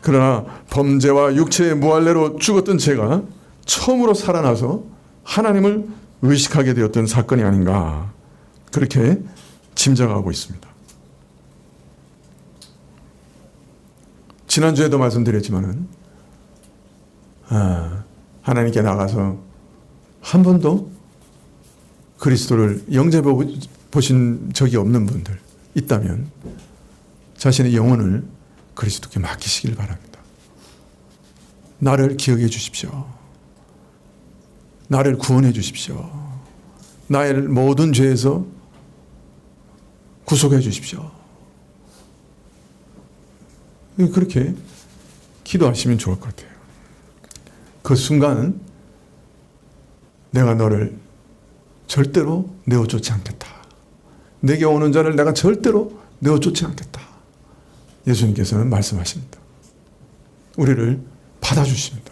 그러나 범죄와 육체의 무할례로 죽었던 제가 처음으로 살아나서 하나님을 의식하게 되었던 사건이 아닌가, 그렇게 짐작하고 있습니다. 지난주에도 말씀드렸지만은 하나님께 나가서 한 번도 그리스도를 영접해 보신 적이 없는 분들 있다면 자신의 영혼을 그리스도께 맡기시길 바랍니다. 나를 기억해 주십시오. 나를 구원해 주십시오. 나의 모든 죄에서 구속해 주십시오. 그렇게 기도하시면 좋을 것 같아요. 그 순간 내가 너를 절대로 내어쫓지 않겠다. 내게 오는 자를 내가 절대로 내어쫓지 않겠다. 예수님께서는 말씀하십니다. 우리를 받아주십니다.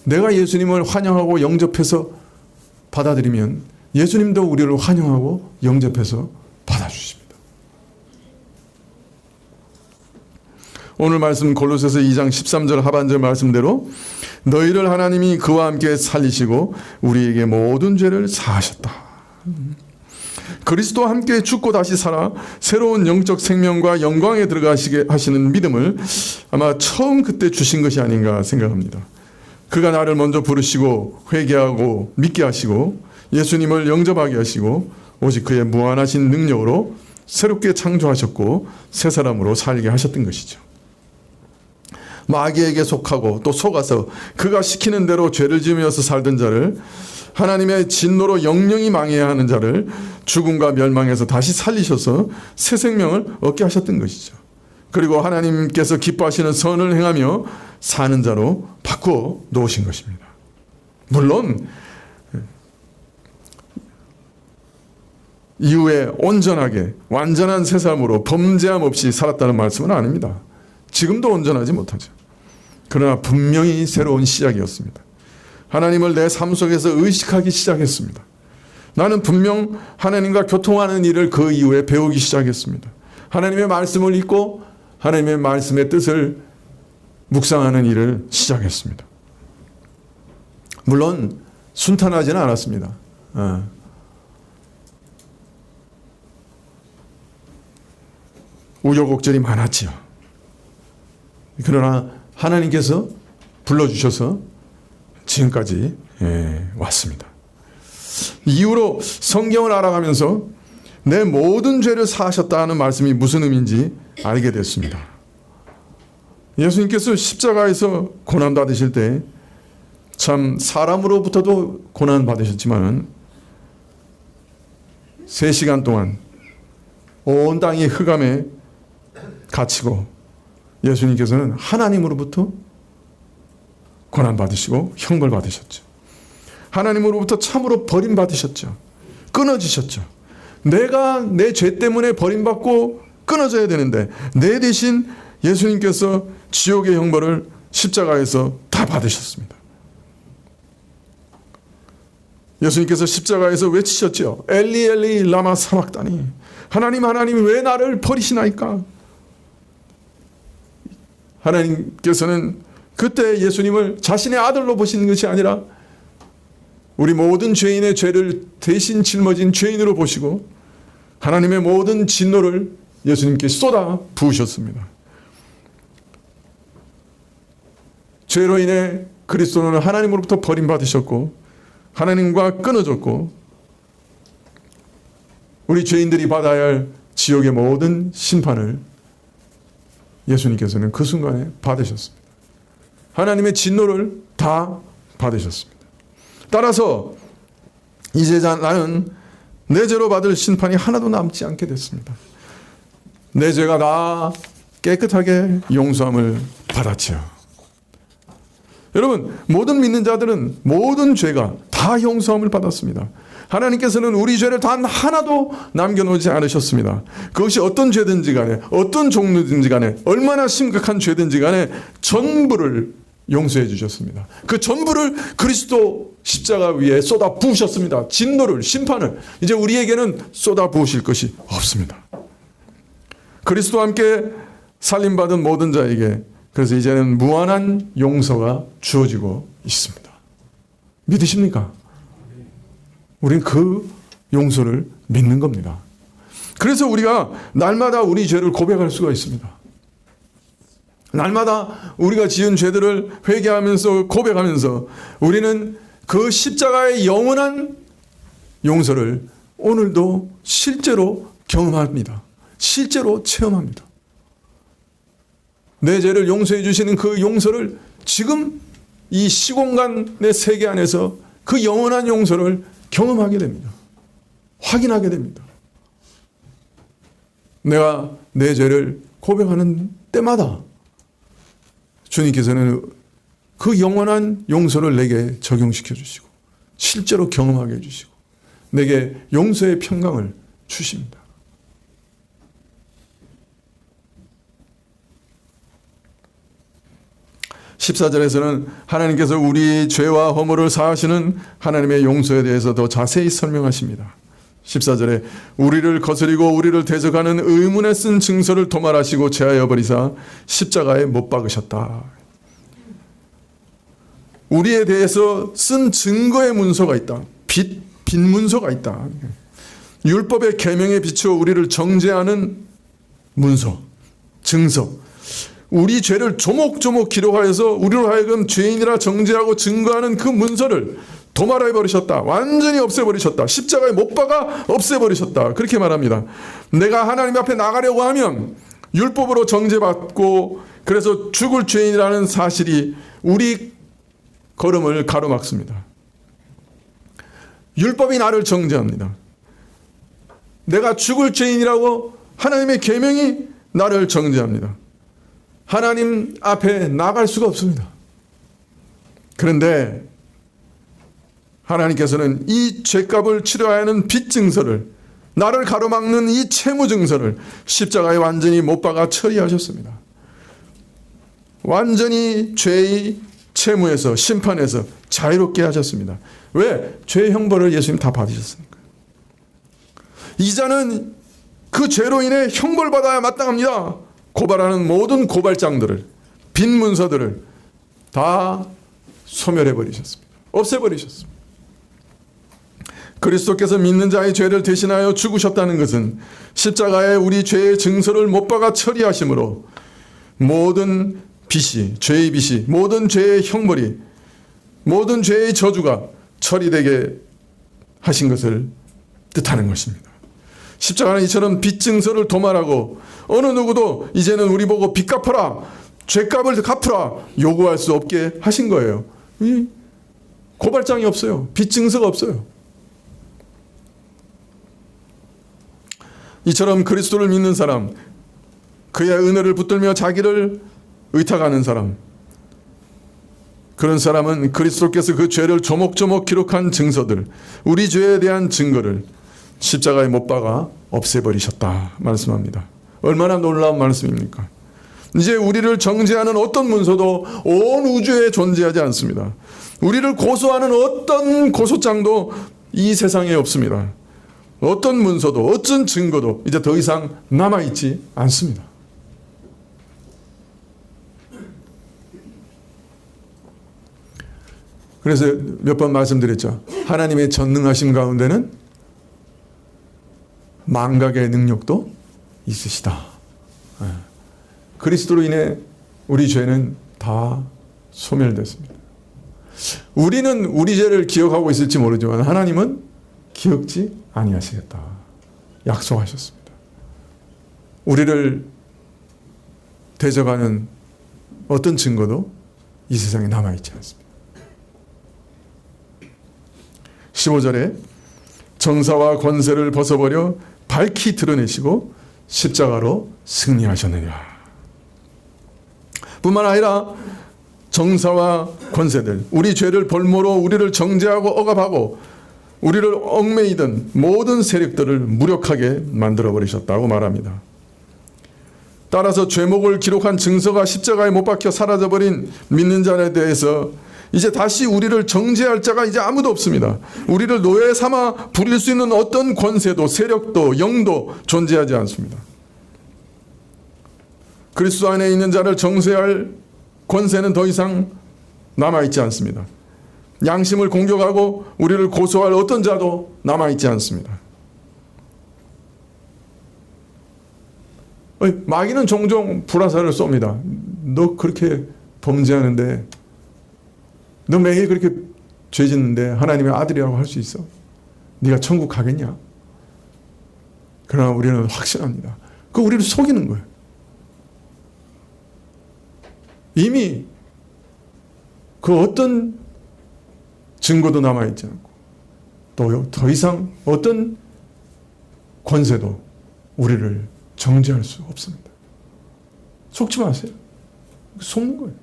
내가 예수님을 환영하고 영접해서 받아들이면 예수님도 우리를 환영하고 영접해서 받아주십니다. 오늘 말씀 골로새서 2장 13절 하반절 말씀대로 너희를 하나님이 그와 함께 살리시고 우리에게 모든 죄를 사하셨다. 그리스도와 함께 죽고 다시 살아 새로운 영적 생명과 영광에 들어가시게 하시는 믿음을 아마 처음 그때 주신 것이 아닌가 생각합니다. 그가 나를 먼저 부르시고 회개하고 믿게 하시고 예수님을 영접하게 하시고 오직 그의 무한하신 능력으로 새롭게 창조하셨고 새 사람으로 살게 하셨던 것이죠. 마귀에게 속하고 또 속아서 그가 시키는 대로 죄를 지으면서 살던 자를, 하나님의 진노로 영영이 망해야 하는 자를 죽음과 멸망에서 다시 살리셔서 새 생명을 얻게 하셨던 것이죠. 그리고 하나님께서 기뻐하시는 선을 행하며 사는 자로 바꾸어 놓으신 것입니다. 물론 이후에 온전하게 완전한 새 삶으로 범죄함 없이 살았다는 말씀은 아닙니다. 지금도 온전하지 못하죠. 그러나 분명히 새로운 시작이었습니다. 하나님을 내 삶 속에서 의식하기 시작했습니다. 나는 분명 하나님과 교통하는 일을 그 이후에 배우기 시작했습니다. 하나님의 말씀을 읽고 하나님의 말씀의 뜻을 묵상하는 일을 시작했습니다. 물론 순탄하지는 않았습니다. 우여곡절이 많았지요. 그러나 하나님께서 불러주셔서 지금까지 왔습니다. 이후로 성경을 알아가면서 내 모든 죄를 사하셨다는 말씀이 무슨 의미인지 알게 됐습니다. 예수님께서 십자가에서 고난받으실 때 참 사람으로부터도 고난받으셨지만 3시간 동안 온 땅이 흑암에 갇히고 예수님께서는 하나님으로부터 고난받으시고 형벌받으셨죠. 하나님으로부터 참으로 버림받으셨죠. 끊어지셨죠. 내가 내 죄 때문에 버림받고 끊어져야 되는데 내 대신 예수님께서 지옥의 형벌을 십자가에서 다 받으셨습니다. 예수님께서 십자가에서 외치셨죠. 엘리 엘리 라마 사박다니, 하나님 하나님 왜 나를 버리시나이까. 하나님께서는 그때 예수님을 자신의 아들로 보시는 것이 아니라 우리 모든 죄인의 죄를 대신 짊어진 죄인으로 보시고 하나님의 모든 진노를 예수님께 쏟아 부으셨습니다. 죄로 인해 그리스도는 하나님으로부터 버림받으셨고 하나님과 끊어졌고 우리 죄인들이 받아야 할 지옥의 모든 심판을 예수님께서는 그 순간에 받으셨습니다. 하나님의 진노를 다 받으셨습니다. 따라서 이제 나는 내 죄로 받을 심판이 하나도 남지 않게 됐습니다. 내 죄가 다 깨끗하게 용서함을 받았지요. 여러분, 모든 믿는 자들은 모든 죄가 다 용서함을 받았습니다. 하나님께서는 우리 죄를 단 하나도 남겨놓지 않으셨습니다. 그것이 어떤 죄든지 간에 어떤 종류든지 간에 얼마나 심각한 죄든지 간에 전부를 용서해 주셨습니다. 그 전부를 그리스도 십자가 위에 쏟아 부으셨습니다. 진노를, 심판을 이제 우리에게는 쏟아 부으실 것이 없습니다. 그리스도와 함께 살림받은 모든 자에게 그래서 이제는 무한한 용서가 주어지고 있습니다. 믿으십니까? 우린 그 용서를 믿는 겁니다. 그래서 우리가 날마다 우리 죄를 고백할 수가 있습니다. 날마다 우리가 지은 죄들을 회개하면서 고백하면서 우리는 그 십자가의 영원한 용서를 오늘도 실제로 경험합니다. 실제로 체험합니다. 내 죄를 용서해 주시는 그 용서를 지금 이 시공간의 세계 안에서 그 영원한 용서를 경험하게 됩니다. 확인하게 됩니다. 내가 내 죄를 고백하는 때마다 주님께서는 그 영원한 용서를 내게 적용시켜 주시고 실제로 경험하게 해주시고 내게 용서의 평강을 주십니다. (14절에서는) 하나님께서 우리 죄와 허물을 사하시는 하나님의 용서에 대해서 더 자세히 설명하십니다. 14절에 우리를 거스리고 우리를 대적하는 의문에 쓴 증서를 도말하시고 제하여 버리사 십자가에 못 박으셨다. 우리에 대해서 쓴 증거의 문서가 있다. 빚 문서가 있다. 율법의 계명에 비추어 우리를 정죄하는 문서, 증서. 우리 죄를 조목조목 기록하여서 우리로 하여금 죄인이라 정죄하고 증거하는 그 문서를 도말해 버리셨다. 완전히 없애버리셨다. 십자가에 못 박아 없애버리셨다. 그렇게 말합니다. 내가 하나님 앞에 나가려고 하면 율법으로 정죄받고 그래서 죽을 죄인이라는 사실이 우리 걸음을 가로막습니다. 율법이 나를 정죄합니다. 내가 죽을 죄인이라고 하나님의 계명이 나를 정죄합니다. 하나님 앞에 나갈 수가 없습니다. 그런데 하나님께서는 이 죄값을 치러야 하는 빚증서를 나를 가로막는 이 채무증서를 십자가에 완전히 못 박아 처리하셨습니다. 완전히 죄의 채무에서 심판에서 자유롭게 하셨습니다. 왜? 죄의 형벌을 예수님 다 받으셨으니까. 이자는 그 죄로 인해 형벌받아야 마땅합니다. 고발하는 모든 고발장들을, 빈 문서들을 다 소멸해버리셨습니다. 없애버리셨습니다. 그리스도께서 믿는 자의 죄를 대신하여 죽으셨다는 것은 십자가에 우리 죄의 증서를 못 박아 처리하심으로 모든 빚이, 죄의 빚이, 모든 죄의 형벌이, 모든 죄의 저주가 처리되게 하신 것을 뜻하는 것입니다. 십자가는 이처럼 빚 증서를 도말하고 어느 누구도 이제는 우리 보고 빚 갚아라, 죄값을 갚으라 요구할 수 없게 하신 거예요. 고발장이 없어요. 빚 증서가 없어요. 이처럼 그리스도를 믿는 사람, 그의 은혜를 붙들며 자기를 의탁하는 사람, 그런 사람은 그리스도께서 그 죄를 조목조목 기록한 증서들, 우리 죄에 대한 증거를 십자가에 못 박아 없애버리셨다 말씀합니다. 얼마나 놀라운 말씀입니까? 이제 우리를 정죄하는 어떤 문서도 온 우주에 존재하지 않습니다. 우리를 고소하는 어떤 고소장도 이 세상에 없습니다. 어떤 문서도 어떤 증거도 이제 더 이상 남아있지 않습니다. 그래서 몇 번 말씀드렸죠. 하나님의 전능하심 가운데는 망각의 능력도 있으시다. 그리스도로 인해 우리 죄는 다 소멸됐습니다. 우리는 우리 죄를 기억하고 있을지 모르지만 하나님은 기억지 아니하시겠다 약속하셨습니다. 우리를 대적하는 어떤 증거도 이 세상에 남아있지 않습니다. 15절에 정사와 권세를 벗어버려 밝히 드러내시고 십자가로 승리하셨느냐. 뿐만 아니라 정사와 권세들, 우리 죄를 볼모로 우리를 정죄하고 억압하고 우리를 얽매이던 모든 세력들을 무력하게 만들어버리셨다고 말합니다. 따라서 죄목을 기록한 증서가 십자가에 못 박혀 사라져버린 믿는 자에 대해서 이제 다시 우리를 정죄할 자가 이제 아무도 없습니다. 우리를 노예 삼아 부릴 수 있는 어떤 권세도 세력도 영도 존재하지 않습니다. 그리스도 안에 있는 자를 정죄할 권세는 더 이상 남아있지 않습니다. 양심을 공격하고 우리를 고소할 어떤 자도 남아있지 않습니다. 마귀는 종종 불화살을 쏩니다. 너 그렇게 범죄하는데, 너 매일 그렇게 죄 짓는데 하나님의 아들이라고 할 수 있어? 네가 천국 가겠냐? 그러나 우리는 확신합니다. 그 우리를 속이는 거예요. 이미 그 어떤 증거도 남아있지 않고 또 더 이상 어떤 권세도 우리를 정죄할 수 없습니다. 속지 마세요. 속는 거예요.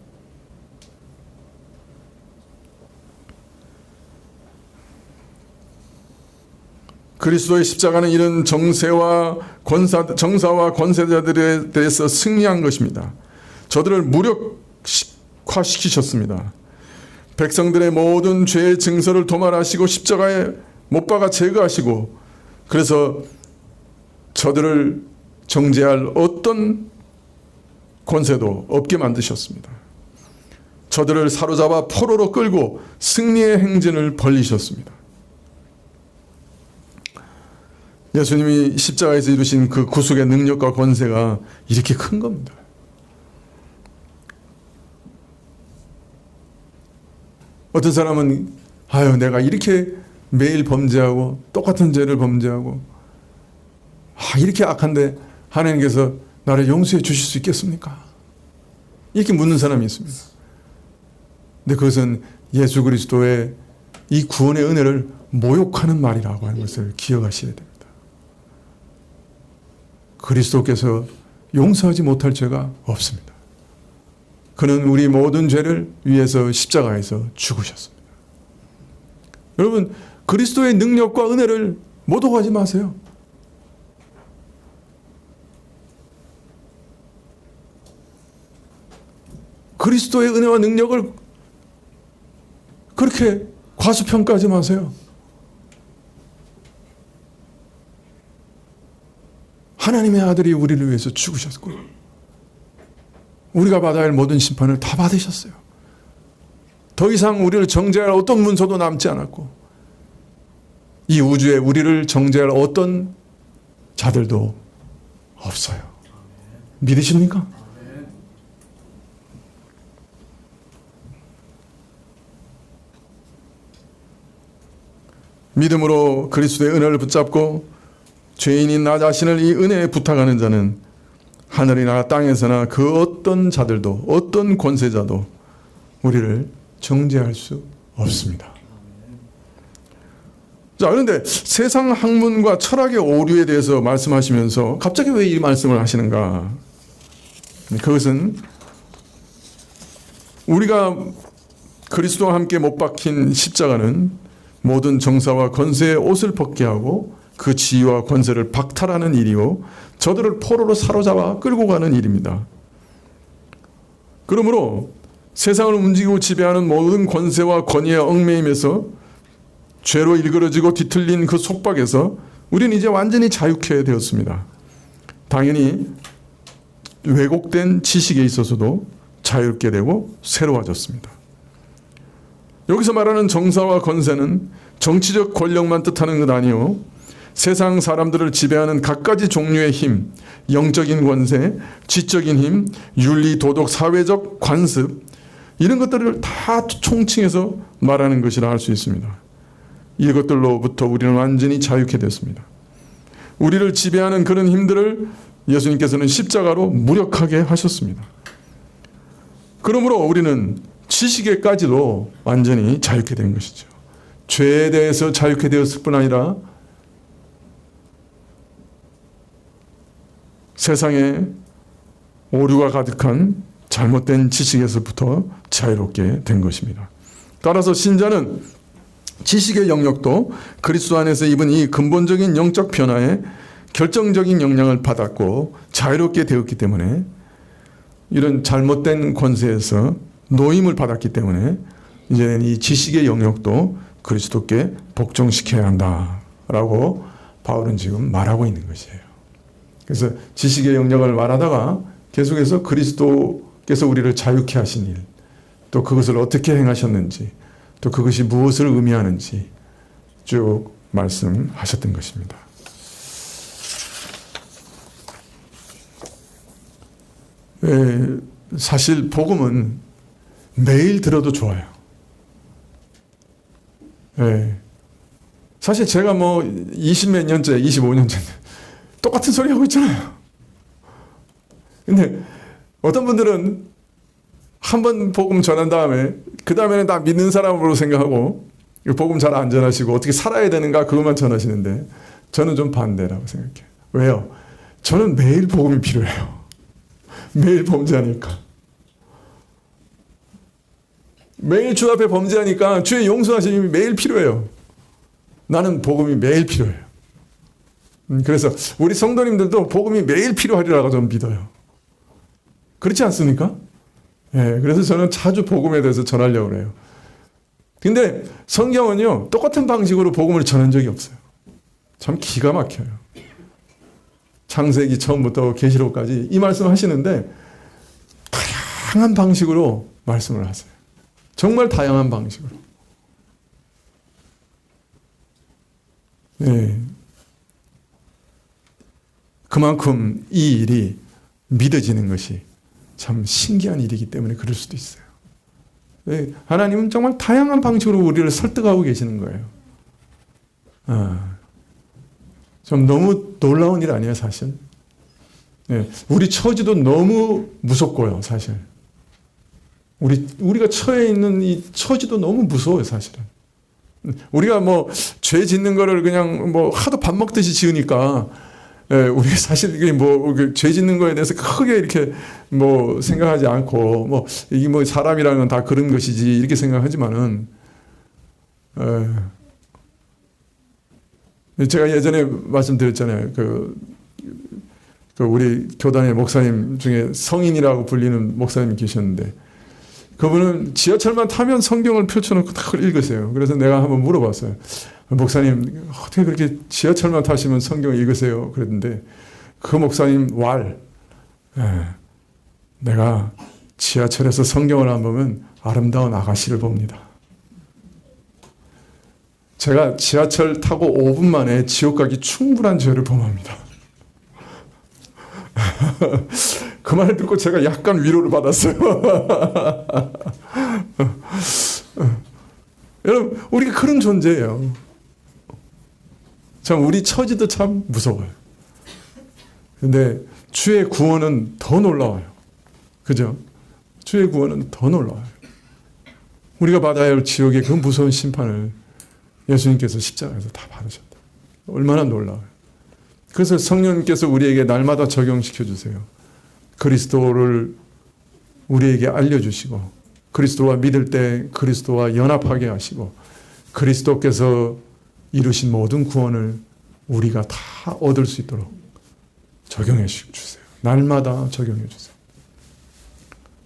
그리스도의 십자가는 이런 정사와 권세자들에 대해서 승리한 것입니다. 저들을 무력화시키셨습니다. 백성들의 모든 죄의 증서를 도말하시고 십자가에 못 박아 제거하시고, 그래서 저들을 정죄할 어떤 권세도 없게 만드셨습니다. 저들을 사로잡아 포로로 끌고 승리의 행진을 벌리셨습니다. 예수님이 십자가에서 이루신 그 구속의 능력과 권세가 이렇게 큰 겁니다. 어떤 사람은 내가 이렇게 매일 범죄하고 똑같은 죄를 범죄하고 이렇게 악한데 하나님께서 나를 용서해 주실 수 있겠습니까? 이렇게 묻는 사람이 있습니다. 근데 그것은 예수 그리스도의 이 구원의 은혜를 모욕하는 말이라고 하는 것을 기억하셔야 됩니다. 그리스도께서 용서하지 못할 죄가 없습니다. 그는 우리 모든 죄를 위해서 십자가에서 죽으셨습니다. 여러분, 그리스도의 능력과 은혜를 모독하지 마세요. 그리스도의 은혜와 능력을 그렇게 과소평가하지 마세요. 하나님의 아들이 우리를 위해서 죽으셨고 우리가 받아야 할 모든 심판을 다 받으셨어요. 더 이상 우리를 정죄할 어떤 문서도 남지 않았고 이 우주에 우리를 정죄할 어떤 자들도 없어요. 믿으십니까? 믿음으로 그리스도의 은혜를 붙잡고 죄인인 나 자신을 이 은혜에 부탁하는 자는 하늘이나 땅에서나 그 어떤 자들도 어떤 권세자도 우리를 정죄할 수 없습니다. 자, 그런데 세상 학문과 철학의 오류에 대해서 말씀하시면서 갑자기 왜 이 말씀을 하시는가? 그것은 우리가 그리스도와 함께 못 박힌 십자가는 모든 정사와 권세의 옷을 벗게 하고 그 지위와 권세를 박탈하는 일이요 저들을 포로로 사로잡아 끌고 가는 일입니다. 그러므로 세상을 움직이고 지배하는 모든 권세와 권위의 얽매임에서 죄로 일그러지고 뒤틀린 그 속박에서 우리는 이제 완전히 자유케 되었습니다. 당연히 왜곡된 지식에 있어서도 자유롭게 되고 새로워졌습니다. 여기서 말하는 정사와 권세는 정치적 권력만 뜻하는 것 아니요 세상 사람들을 지배하는 갖가지 종류의 힘, 영적인 권세, 지적인 힘, 윤리, 도덕, 사회적 관습 이런 것들을 다 총칭해서 말하는 것이라 할 수 있습니다. 이것들로부터 우리는 완전히 자유케 됐습니다. 우리를 지배하는 그런 힘들을 예수님께서는 십자가로 무력하게 하셨습니다. 그러므로 우리는 지식에까지도 완전히 자유케 된 것이죠. 죄에 대해서 자유케 되었을 뿐 아니라 세상에 오류가 가득한 잘못된 지식에서부터 자유롭게 된 것입니다. 따라서 신자는 지식의 영역도 그리스도 안에서 입은 이 근본적인 영적 변화에 결정적인 영향을 받았고 자유롭게 되었기 때문에 이런 잘못된 권세에서 노임을 받았기 때문에 이제는 이 지식의 영역도 그리스도께 복종시켜야 한다라고 바울은 지금 말하고 있는 것이에요. 그래서 지식의 영역을 말하다가 계속해서 그리스도께서 우리를 자유케 하신 일, 또 그것을 어떻게 행하셨는지, 또 그것이 무엇을 의미하는지 쭉 말씀하셨던 것입니다. 사실 복음은 매일 들어도 좋아요. 사실 제가 뭐 20몇 년째, 25년째 똑같은 소리 하고 있잖아요. 근데 어떤 분들은 한 번 복음 전한 다음에 그 다음에는 다 믿는 사람으로 생각하고 복음 잘 안 전하시고 어떻게 살아야 되는가 그것만 전하시는데 저는 좀 반대라고 생각해요. 왜요? 저는 매일 복음이 필요해요. 매일 범죄하니까. 매일 주 앞에 범죄하니까 주의 용서하심이 매일 필요해요. 나는 복음이 매일 필요해요. 그래서 우리 성도님들도 복음이 매일 필요하리라고 저는 믿어요. 그렇지 않습니까? 그래서 저는 자주 복음에 대해서 전하려고 해요. 근데 성경은요, 똑같은 방식으로 복음을 전한 적이 없어요. 참 기가 막혀요. 창세기 처음부터 계시록까지 이 말씀 하시는데 다양한 방식으로 말씀을 하세요. 정말 다양한 방식으로. 그만큼 이 일이 믿어지는 것이 참 신기한 일이기 때문에 그럴 수도 있어요. 하나님은 정말 다양한 방식으로 우리를 설득하고 계시는 거예요. 좀 너무 놀라운 일 아니에요, 사실? 우리 처지도 너무 무섭고요, 사실. 우리가 처해 있는 이 처지도 너무 무서워요, 사실은. 우리가 뭐 죄 짓는 거를 그냥 뭐 하도 밥 먹듯이 지으니까 우리가 사실 이게 뭐 죄 짓는 거에 대해서 크게 이렇게 뭐 생각하지 않고 뭐 이게 뭐 사람이라는 건 다 그런 것이지 이렇게 생각하지만은 제가 예전에 말씀드렸잖아요. 그 우리 교단의 목사님 중에 성인이라고 불리는 목사님이 계셨는데 그분은 지하철만 타면 성경을 펼쳐놓고 다 읽으세요. 그래서 내가 한번 물어봤어요. 목사님 어떻게 그렇게 지하철만 타시면 성경을 읽으세요? 그랬는데 그 목사님 내가 지하철에서 성경을 안 보면 아름다운 아가씨를 봅니다. 제가 지하철 타고 5분 만에 지옥 가기 충분한 죄를 범합니다. 그 말을 듣고 제가 약간 위로를 받았어요. 여러분, 우리가 그런 존재예요. 참 우리 처지도 참 무서워요. 근데 주의 구원은 더 놀라워요. 그죠? 주의 구원은 더 놀라워요. 우리가 받아야 할 지옥의 그 무서운 심판을 예수님께서 십자가에서 다 받으셨다. 얼마나 놀라워요. 그래서 성령님께서 우리에게 날마다 적용시켜 주세요. 그리스도를 우리에게 알려주시고 그리스도와 믿을 때 그리스도와 연합하게 하시고 그리스도께서 이루신 모든 구원을 우리가 다 얻을 수 있도록 적용해 주세요. 날마다 적용해 주세요.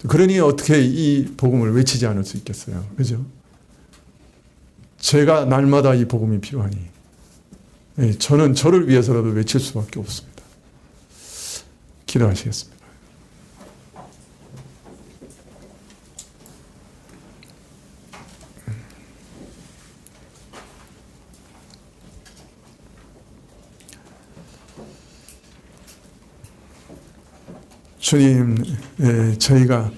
그러니 어떻게 이 복음을 외치지 않을 수 있겠어요? 그죠? 제가 날마다 이 복음이 필요하니 저는 저를 위해서라도 외칠 수밖에 없습니다. 기도하시겠습니다. 주님, 저희가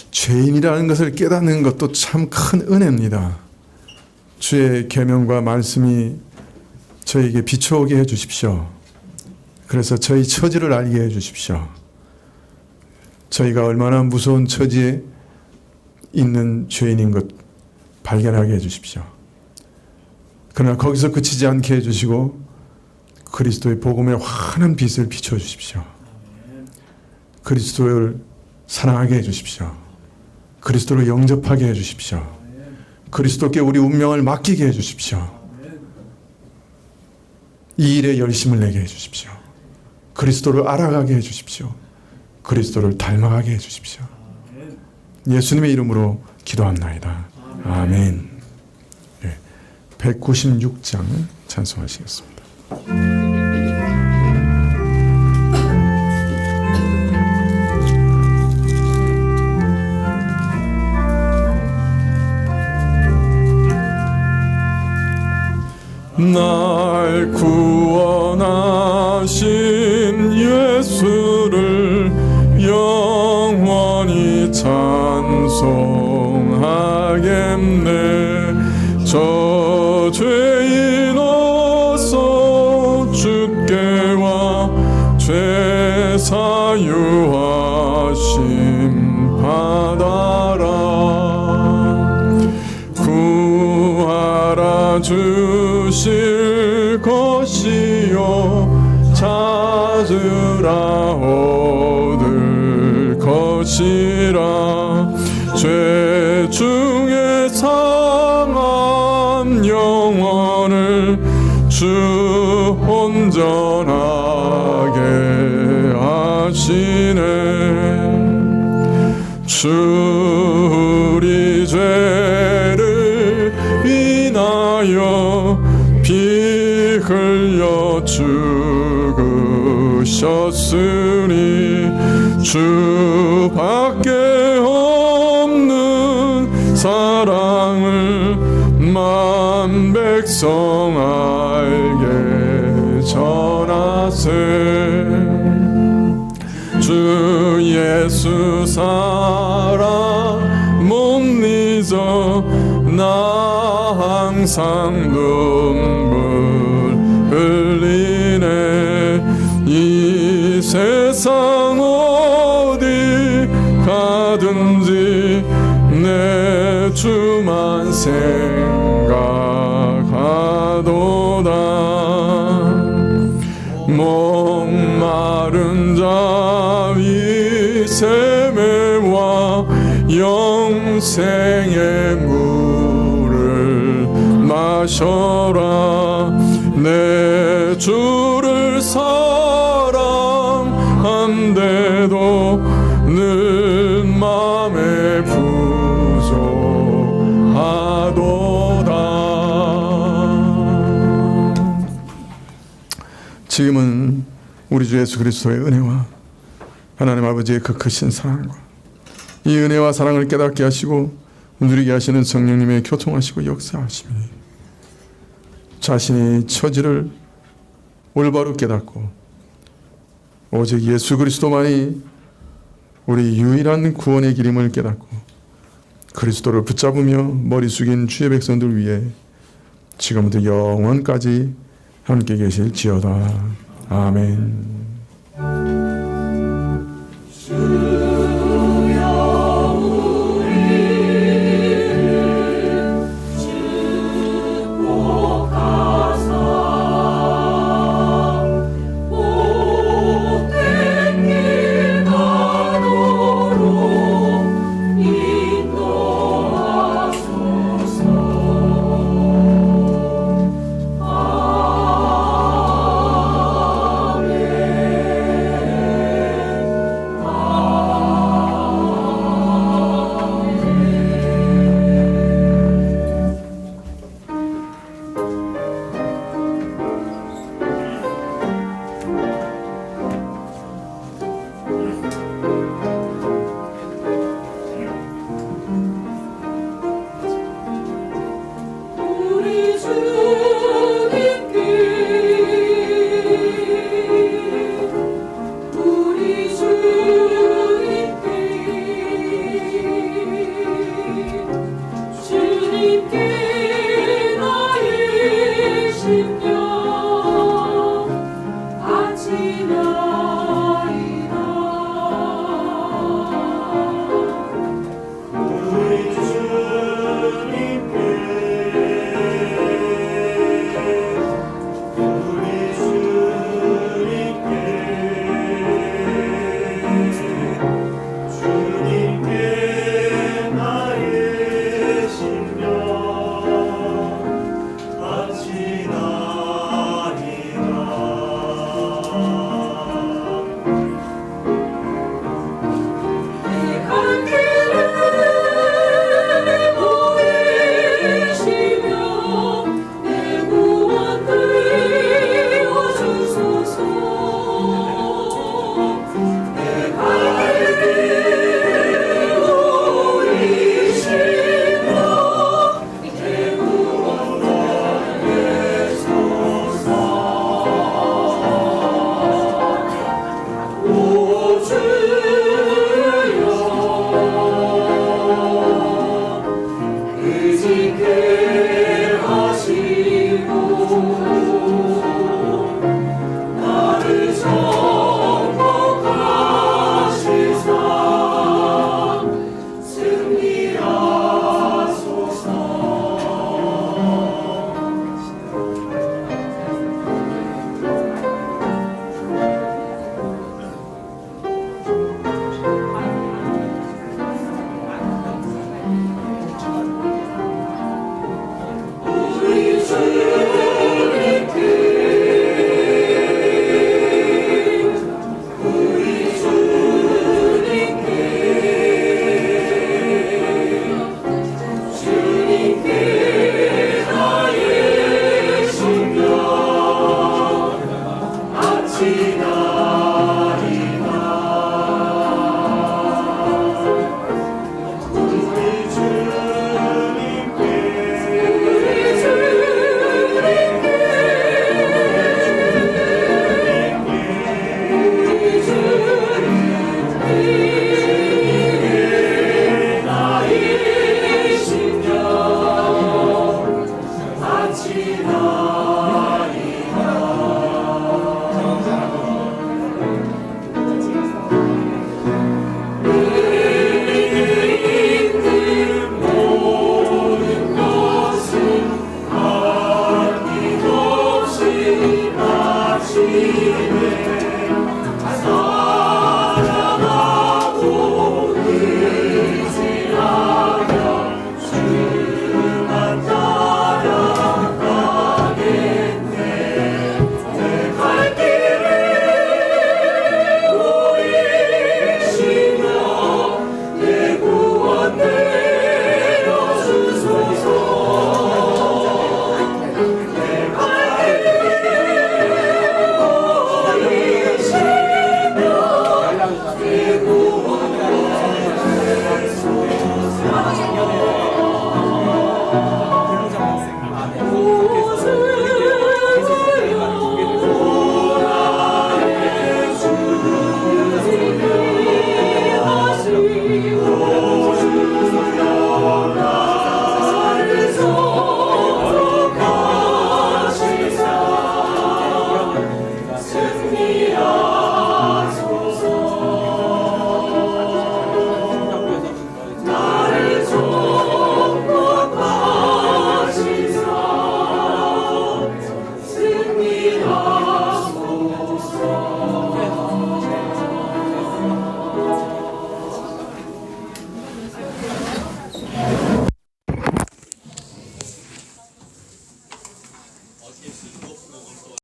죄인이라는 것을 깨닫는 것도 참 큰 은혜입니다. 주의 계명과 말씀이 저에게 비추오게 해 주십시오. 그래서 저희 처지를 알게 해 주십시오. 저희가 얼마나 무서운 처지에 있는 죄인인 것 발견하게 해 주십시오. 그러나 거기서 그치지 않게 해 주시고 그리스도의 복음의 환한 빛을 비춰 주십시오. 그리스도를 사랑하게 해 주십시오. 그리스도를 영접하게 해 주십시오. 그리스도께 우리 운명을 맡기게 해 주십시오. 이 일에 열심을 내게 해 주십시오. 그리스도를 알아가게 해 주십시오. 그리스도를 닮아가게 해 주십시오. 예수님의 이름으로 기도합나이다. 아멘. 196장 찬송하시겠습니다. 날 구원하신 예수를 영원히 찬송하겠네. 저 죄인으로서 주께 와 죄 사유하심 받아라. 구하라 주실 것이요 찾으라 얻을 것이라. 죄 중에 상한 영혼을 주 온전하게 하시네. 주 우리 죄를 인하여 피 흘려 죽으셨으니 주밖에 없는 사랑을 만 백성 알게 전하세. 주 예수 사랑 못 잊어 나 항상 눈물 흘리네. 이 세상 어디 가든지 내 주만 생각하도다. 목마른 자위 세매와 영생의 물을 마셔라. 내 주를 사랑한데도 늘 맘에 지금은 우리 주 예수 그리스도의 은혜와 하나님 아버지의 그 크신 사랑과 이 은혜와 사랑을 깨닫게 하시고 누리게 하시는 성령님의 교통하시고 역사하심이 자신의 처지를 올바로 깨닫고 오직 예수 그리스도만이 우리 유일한 구원의 길임을 깨닫고 그리스도를 붙잡으며 머리 숙인 주의 백성들 위해 지금부터 영원까지 함께 계실지어다. 아멘.